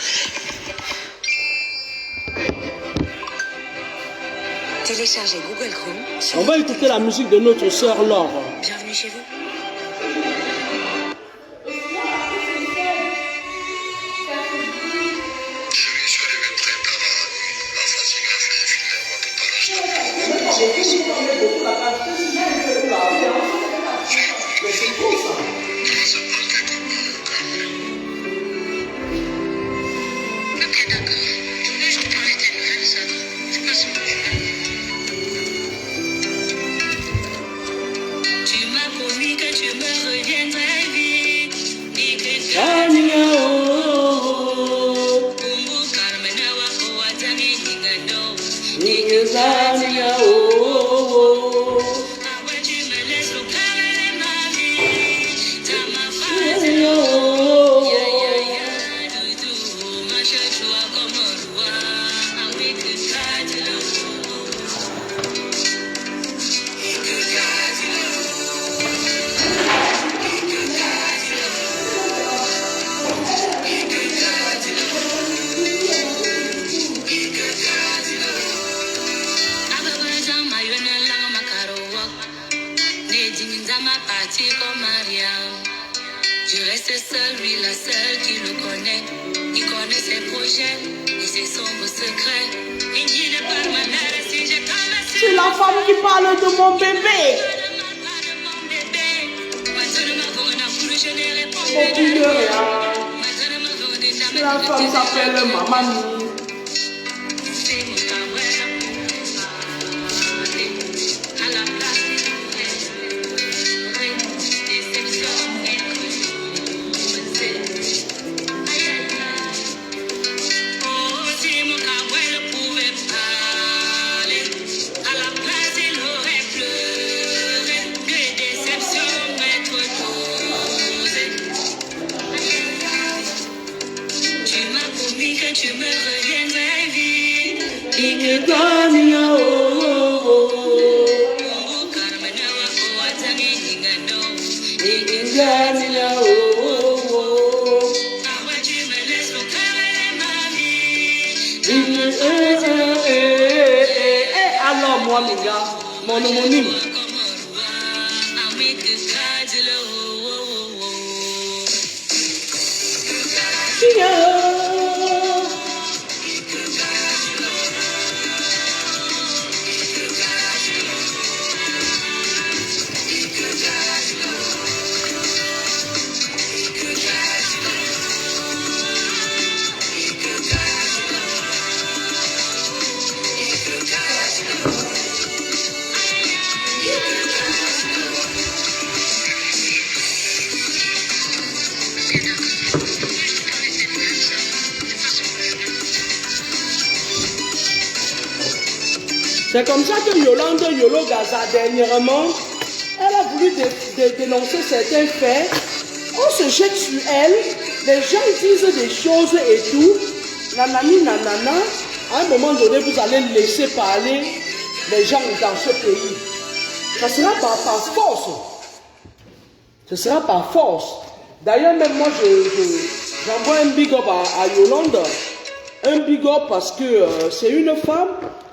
Téléchargez Google Chrome. On va écouter la musique de notre sœur Laure. Bienvenue chez vous. Je suis arrivé très tard à la photographie et finalement tout à l'heure. Je reste seule, lui la seule qui le connaît. Il connaît ses projets et ses sombres secrets. Il dit de par ma mère si j'ai comme C'est la femme qui parle de mon bébé. Aucune rien. La femme s'appelle Mamani. Tu me reviendrais vite. Alors moi les gars, mon homonyme. C'est comme ça que Yolande Yolo Gaza, dernièrement, elle a voulu dénoncer certains faits. On se jette sur elle, les gens disent des choses et tout. Nanani, nanana. À un moment donné, vous allez laisser parler les gens dans ce pays. Ça sera par force. Ce sera par force. D'ailleurs, même moi, j'envoie un big up à Yolande. Un big up parce que c'est une femme.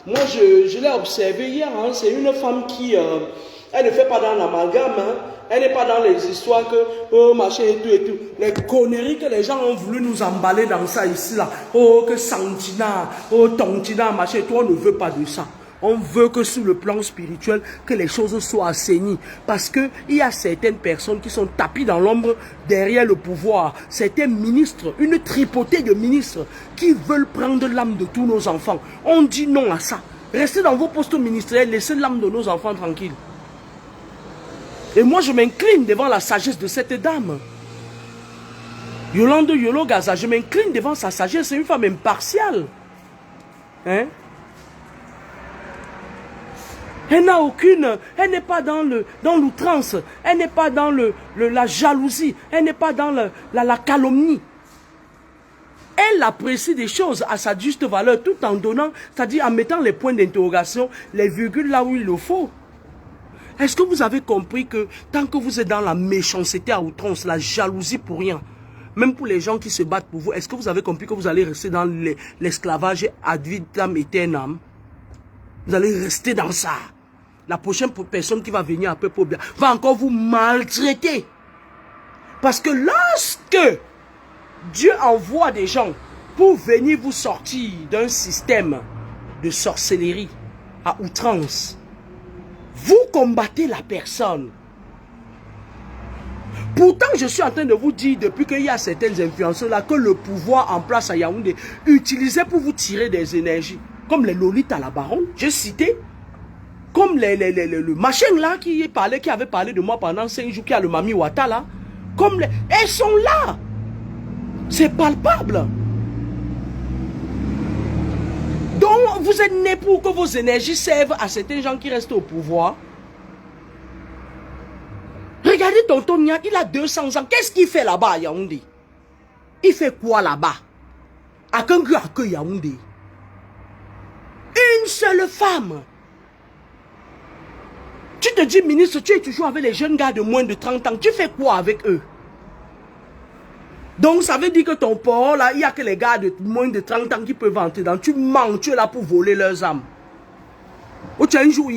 Moi, je l'ai observé hier, hein, c'est une femme qui, elle ne fait pas dans l'amalgame, hein, elle n'est pas dans les histoires que, oh, machin et tout, les conneries que les gens ont voulu nous emballer dans ça ici, là, oh, que Santina, oh, Tontina, machin, toi, on ne veut pas de ça. On veut que sur le plan spirituel, que les choses soient assainies. Parce qu'il y a certaines personnes qui sont tapées dans l'ombre derrière le pouvoir. Certains ministres, une tripotée de ministres qui veulent prendre l'âme de tous nos enfants. On dit non à ça. Restez dans vos postes ministériels, laissez l'âme de nos enfants tranquille. Et moi, je m'incline devant la sagesse de cette dame. Yolande Yolo Gaza, je m'incline devant sa sagesse. C'est une femme impartiale. Hein? Elle n'a aucune, elle n'est pas dans l'outrance, elle n'est pas dans la jalousie, elle n'est pas dans la calomnie. Elle apprécie des choses à sa juste valeur tout en donnant, c'est-à-dire en mettant les points d'interrogation, les virgules là où il le faut. Est-ce que vous avez compris que tant que vous êtes dans la méchanceté à outrance, la jalousie pour rien, même pour les gens qui se battent pour vous, est-ce que vous avez compris que vous allez rester dans l'esclavage ad vitam aeternam? Vous allez rester dans ça. La prochaine personne qui va venir après pour bien va encore vous maltraiter. Parce que lorsque Dieu envoie des gens pour venir vous sortir d'un système de sorcellerie à outrance, vous combattez la personne. Pourtant, je suis en train de vous dire depuis qu'il y a certaines influenceurs là que le pouvoir en place à Yaoundé utilisait pour vous tirer des énergies. Comme les Lolites à la baronne, j'ai cité. Comme le machin là qui avait parlé de moi pendant 5 jours, qui a le Mami Wata là. Comme elles sont là. C'est palpable. Donc vous êtes nés pour que vos énergies servent à certains gens qui restent au pouvoir. Regardez tonton Nia, il a 200 ans. Qu'est-ce qu'il fait là-bas à Yaoundé? Il fait quoi là-bas? À Kangua que Yaoundé? Une seule femme. Tu te dis, ministre, tu es toujours avec les jeunes gars de moins de 30 ans. Tu fais quoi avec eux? Donc, ça veut dire que ton port, là, il n'y a que les gars de moins de 30 ans qui peuvent entrer dans. Tu mens, tu es là pour voler leurs âmes. Où tu as un jour,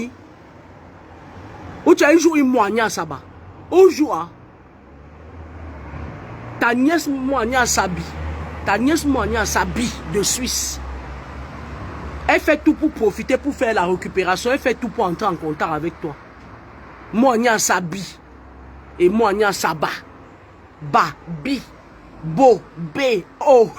où tu as un jour, il moigna ça bas. Au jour, Ta nièce Moania Sabi. Ta nièce Moania Sabi de Suisse. Elle fait tout pour profiter, pour faire la récupération. Elle fait tout pour entrer en contact avec toi. Moania Sabi. Et Moania Saba. Ba, Bi, Bo, B, O.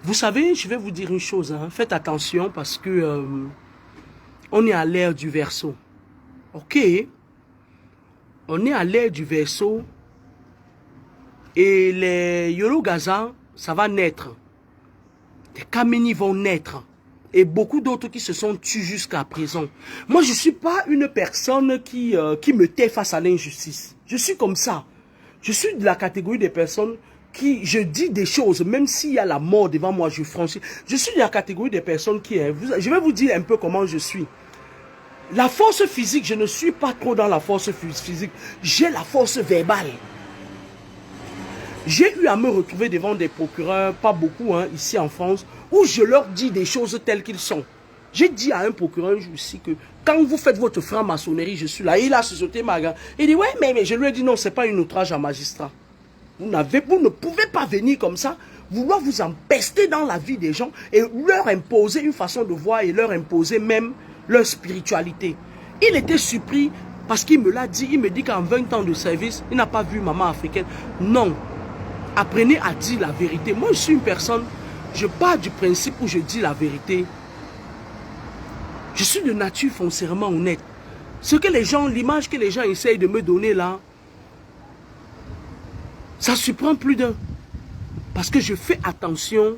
Vous savez, je vais vous dire une chose. Hein. Faites attention parce que on est à l'ère du Verseau. Ok? On est à l'ère du Verseau. Et les Yolo Gaza, ça va naître. Les Kameni vont naître. Et beaucoup d'autres qui se sont tués jusqu'à présent. Moi, je ne suis pas une personne qui me tait face à l'injustice. Je suis comme ça. Je suis de la catégorie des personnes qui, je dis des choses, même s'il y a la mort devant moi, je franchis. Je suis de la catégorie des personnes qui... Je vais vous dire un peu comment je suis. La force physique, je ne suis pas trop dans la force physique. J'ai la force verbale. J'ai eu à me retrouver devant des procureurs, pas beaucoup hein, ici en France, où je leur dis des choses telles qu'ils sont. J'ai dit à un procureur aussi que quand vous faites votre franc-maçonnerie, je suis là. Et il a sauté ma gare. Il dit, ouais, mais je lui ai dit non, ce n'est pas une outrage à magistrat. Vous ne pouvez pas venir comme ça, vouloir vous empester dans la vie des gens et leur imposer une façon de voir et leur imposer même leur spiritualité. Il était surpris parce qu'il me l'a dit. Il me dit qu'en 20 ans de service, il n'a pas vu maman africaine. Non. Apprenez à dire la vérité. Moi, je suis une personne, je pars du principe où je dis la vérité. Je suis de nature foncièrement honnête. Ce que les gens, l'image que les gens essayent de me donner là, ça surprend plus d'un. Parce que je fais attention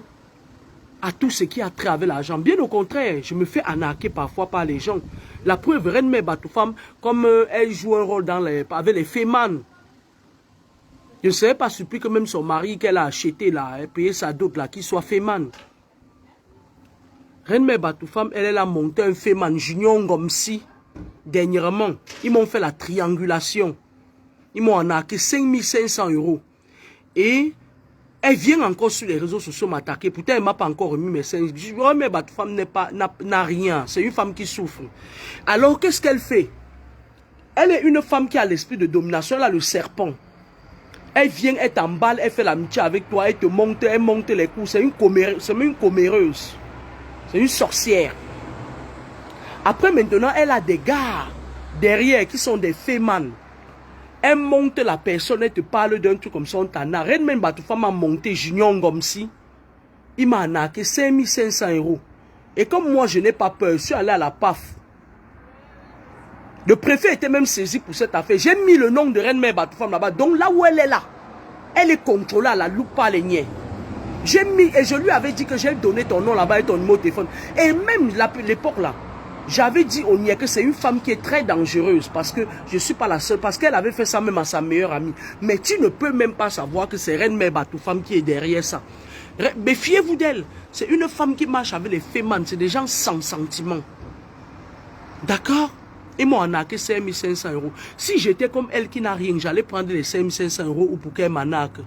à tout ce qui a trait avec l'argent. Bien au contraire, je me fais arnaquer parfois par les gens. La preuve, Reine Mère Batoufam, comme elle joue un rôle avec les Féman. Je ne serais pas surpris que même son mari qu'elle a acheté là, payé sa dot là, qu'il soit Féman. Reine Mère Batoufam, elle a monté un Féman Junior Ngomsi. Dernièrement, ils m'ont fait la triangulation. Ils m'ont arnaqué 5500 €. Et elle vient encore sur les réseaux sociaux m'attaquer. Pourtant, elle ne m'a pas encore remis mes 5. Reine Mère Batoufam n'a rien. C'est une femme qui souffre. Alors, qu'est-ce qu'elle fait? Elle est une femme qui a l'esprit de domination. Elle a le serpent. Elle vient, elle t'emballe, elle fait l'amitié avec toi, elle te monte, elle monte les coups. C'est une comméreuse. C'est une sorcière. Après, maintenant, elle a des gars derrière qui sont des fémans. Elle monte la personne, elle te parle d'un truc comme ça, on t'en a. Reine Mère Batoufam m'a monté Junior Ngomsi. Il m'a arnaqué 5500 €. Et comme moi, je n'ai pas peur, je suis allé à la PAF. Le préfet était même saisi pour cette affaire. J'ai mis le nom de Reine Mère Batoufam là-bas. Donc là où elle est là, elle est contrôlée à la loupe par les niais. J'ai mis, et je lui avais dit que j'ai donné ton nom là-bas et ton numéro de téléphone. Et même l'époque là, j'avais dit au niais que c'est une femme qui est très dangereuse. Parce que je ne suis pas la seule. Parce qu'elle avait fait ça même à sa meilleure amie. Mais tu ne peux même pas savoir que c'est Reine Mère Batoufam qui est derrière ça. Méfiez-vous d'elle. C'est une femme qui marche avec les fémans. C'est des gens sans sentiment. D'accord? Ils m'ont arnaqué 5500 €. Si j'étais comme elle qui n'a rien, j'allais prendre les 5500 € ou pour qu'elle m'arnaque.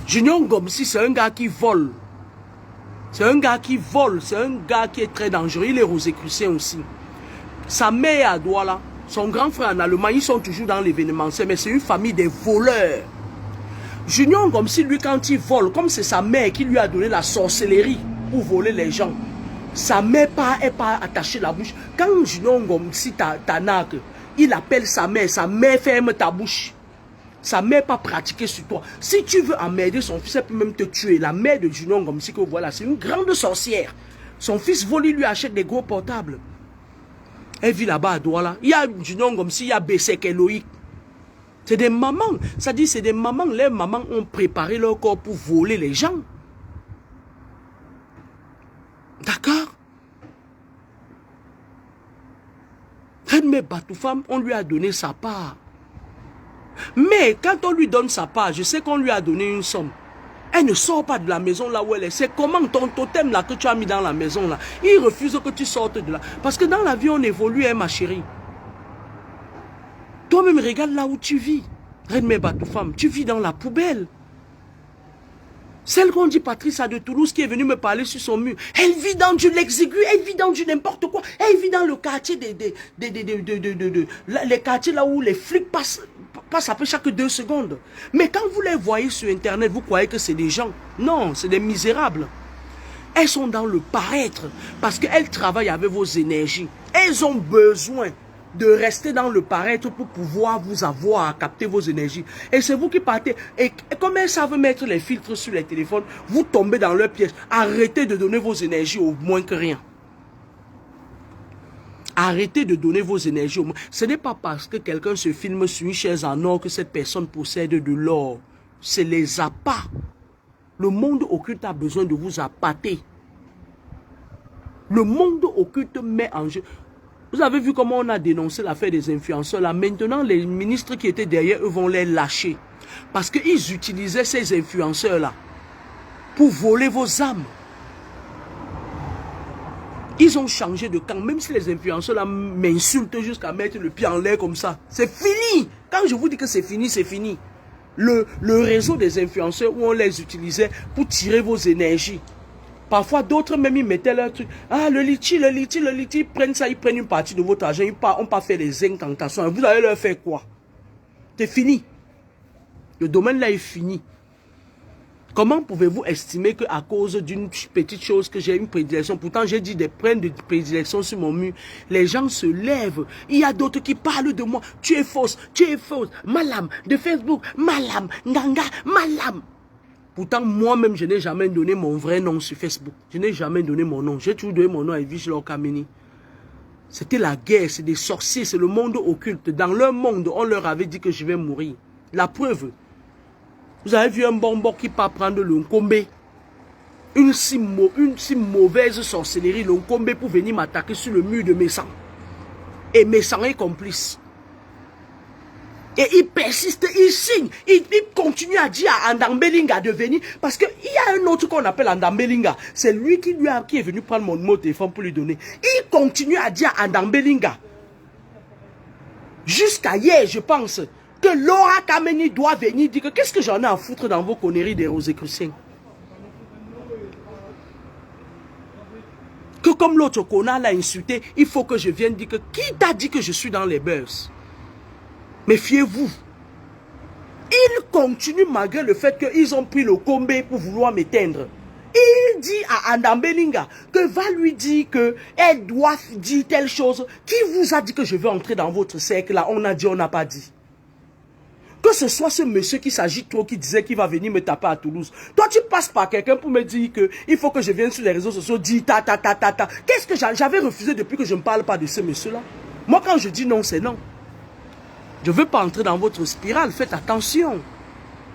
Junior Ngomsi, c'est un gars qui vole. C'est un gars qui vole. C'est un gars qui est très dangereux. Il est rosicrucien aussi. Sa mère est à Douala. Son grand frère en Allemagne, ils sont toujours dans l'événementiel. Mais c'est une famille des voleurs. Junior Ngomsi, lui, quand il vole, comme c'est sa mère qui lui a donné la sorcellerie pour voler les gens. Sa mère n'est pas attachée la bouche. Quand Junior Ngomsi t'arnaque, il appelle sa mère ferme ta bouche. Sa mère n'est pas pratiquée sur toi. Si tu veux emmerder son fils, elle peut même te tuer. La mère de Junior Ngomsi que voilà, c'est une grande sorcière. Son fils vole, il lui achète des gros portables. Elle vit là-bas à Douala. Il y a Junior Ngomsi, il y a Bessek et Loïc. C'est des mamans. Ça dit, c'est des mamans. Les mamans ont préparé leur corps pour voler les gens. D'accord? Reine Mère Batoufam, on lui a donné sa part. Mais quand on lui donne sa part, je sais qu'on lui a donné une somme. Elle ne sort pas de la maison là où elle est. C'est comment ton totem là que tu as mis dans la maison là. Il refuse que tu sortes de là. Parce que dans la vie, on évolue, hein, ma chérie. Toi-même, regarde là où tu vis. Reine Mère Batoufam, tu vis dans la poubelle. Celle qu'on dit Patricia de Toulouse qui est venue me parler sur son mur. Elle vit dans du l'exigu, elle vit dans du n'importe quoi. Elle vit dans le quartier les quartiers là où les flics passent après chaque 2 secondes. Mais quand vous les voyez sur internet, vous croyez que c'est des gens. Non, c'est des misérables. Elles sont dans le paraître parce qu'elles travaillent avec vos énergies. Elles ont besoin de rester dans le paraître pour pouvoir vous avoir à capter vos énergies. Et c'est vous qui partez. Et comme elles savent mettre les filtres sur les téléphones, vous tombez dans leur piège. Arrêtez de donner vos énergies au moins que rien. Arrêtez de donner vos énergies au moins. Ce n'est pas parce que quelqu'un se filme sur une chaise en or que cette personne possède de l'or. C'est les appâts. Le monde occulte a besoin de vous appâter. Le monde occulte met en jeu. Vous avez vu comment on a dénoncé l'affaire des influenceurs là. Maintenant, les ministres qui étaient derrière eux vont les lâcher. Parce qu'ils utilisaient ces influenceurs là pour voler vos âmes. Ils ont changé de camp. Même si les influenceurs là m'insultent jusqu'à mettre le pied en l'air comme ça. C'est fini. Quand je vous dis que c'est fini, c'est fini. Le réseau des influenceurs où on les utilisait pour tirer vos énergies. Parfois, d'autres même, ils mettaient leur truc. Ah, le litchi, ils prennent ça, ils prennent une partie de votre argent. Ils n'ont pas fait les incantations. Vous allez leur faire quoi? C'est fini. Le domaine là est fini. Comment pouvez-vous estimer qu'à cause d'une petite chose que j'ai une prédilection, pourtant j'ai dit des points de prédilection sur mon mur, les gens se lèvent. Il y a d'autres qui parlent de moi. Tu es fausse, malam, de Facebook, malam, nganga, malam. Pourtant, moi-même, je n'ai jamais donné mon vrai nom sur Facebook. Je n'ai jamais donné mon nom. J'ai toujours donné mon nom à Evige Lokamini. C'était la guerre, c'est des sorciers, c'est le monde occulte. Dans leur monde, on leur avait dit que je vais mourir. La preuve, vous avez vu un bonbon qui part prendre le Nkombe. Une si mauvaise sorcellerie, le Nkombe, pour venir m'attaquer sur le mur de Messan. Et Messan est complice. Et il persiste, il signe, il continue à dire à Andambelinga de venir. Parce qu'il y a un autre qu'on appelle Andambelinga. C'est lui qui est venu prendre mon numéro de téléphone pour lui donner. Il continue à dire à Andambelinga. Jusqu'à hier, je pense, que Laura Kameni doit venir dire que qu'est-ce que j'en ai à foutre dans vos conneries des Rosicruciens. Que comme l'autre connard l'a insulté, il faut que je vienne dire que qui t'a dit que je suis dans les beurs? Méfiez-vous. Il continue malgré le fait qu'ils ont pris le combe pour vouloir m'éteindre. Il dit à Andambelinga que va lui dire qu'elle doit dire telle chose. Qui vous a dit que je vais entrer dans votre cercle là? On a dit, on n'a pas dit. Que ce soit ce monsieur qui s'agit trop, qui disait qu'il va venir me taper à Toulouse. Toi, tu passes par quelqu'un pour me dire qu'il faut que je vienne sur les réseaux sociaux, dire ta. Qu'est-ce que j'avais refusé depuis que je ne parle pas de ce monsieur-là? Moi, quand je dis non, c'est non. Je ne veux pas entrer dans votre spirale. Faites attention.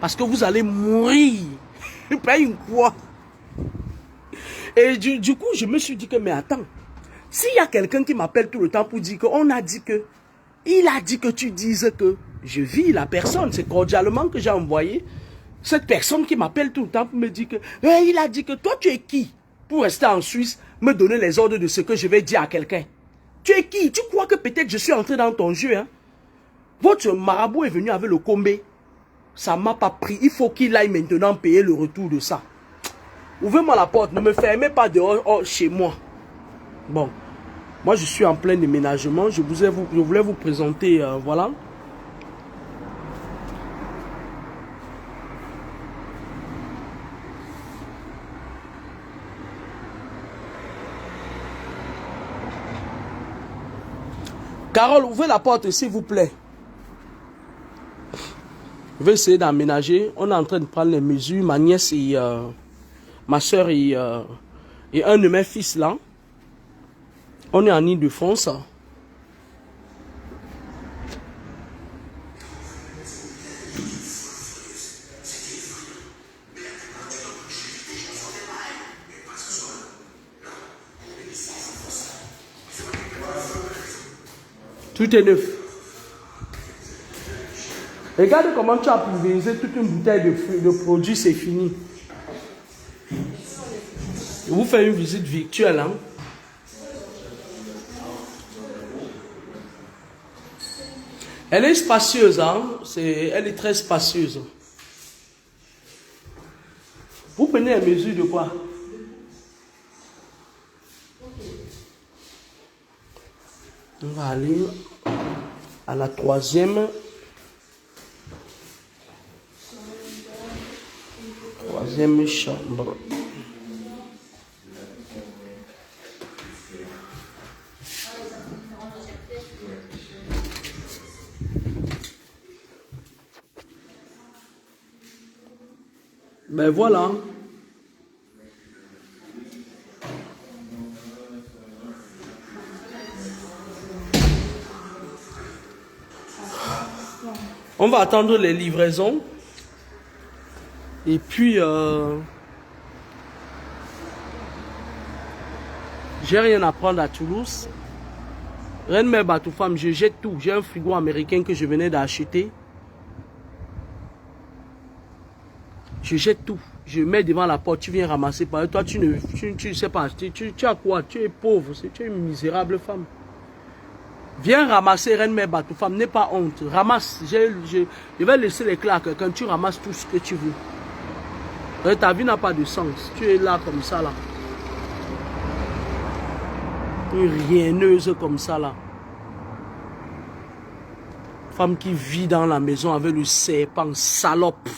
Parce que vous allez mourir. Paye quoi? Et du coup, je me suis dit que, mais attends. S'il y a quelqu'un qui m'appelle tout le temps pour dire qu'on a dit que, il a dit que tu dises que, je vis la personne. C'est cordialement que j'ai envoyé cette personne qui m'appelle tout le temps pour me dire que, il a dit que toi, tu es qui? Pour rester en Suisse, me donner les ordres de ce que je vais dire à quelqu'un. Tu es qui? Tu crois que peut-être je suis entré dans ton jeu, hein? Votre marabout est venu avec le combe. Ça ne m'a pas pris. Il faut qu'il aille maintenant payer le retour de ça. Ouvrez-moi la porte. Ne me fermez pas dehors chez moi. Bon. Moi, je suis en plein déménagement. Je voulais vous présenter. Voilà. Carole, ouvrez la porte, s'il vous plaît. Je vais essayer d'aménager. On est en train de prendre les mesures. Ma nièce et ma soeur et un de mes fils là. On est en Île-de-France. Tout est neuf. Regarde comment tu as pulvérisé toute une bouteille de produits, c'est fini. Je vous fais une visite virtuelle. Hein? Elle est spacieuse. Hein? Elle est très spacieuse. Vous venez à mesure de quoi? On va aller à la troisième chambre. Ben voilà. On va attendre les livraisons. Et puis, j'ai rien à prendre à Toulouse. Reine Mère Batoufam, je jette tout. J'ai un frigo américain que je venais d'acheter. Je jette tout. Je mets devant la porte. Tu viens ramasser. Toi, tu ne sais pas. Tu as quoi? Tu es pauvre. Tu es une misérable femme. Viens ramasser, Reine Mère Batoufam. N'aie pas honte. Ramasse. Je vais laisser les clés à quelqu'un. Tu ramasses tout ce que tu veux. Ta vie n'a pas de sens. Tu es là comme ça, là. Une rienneuse comme ça, là. Femme qui vit dans la maison avec le serpent, salope.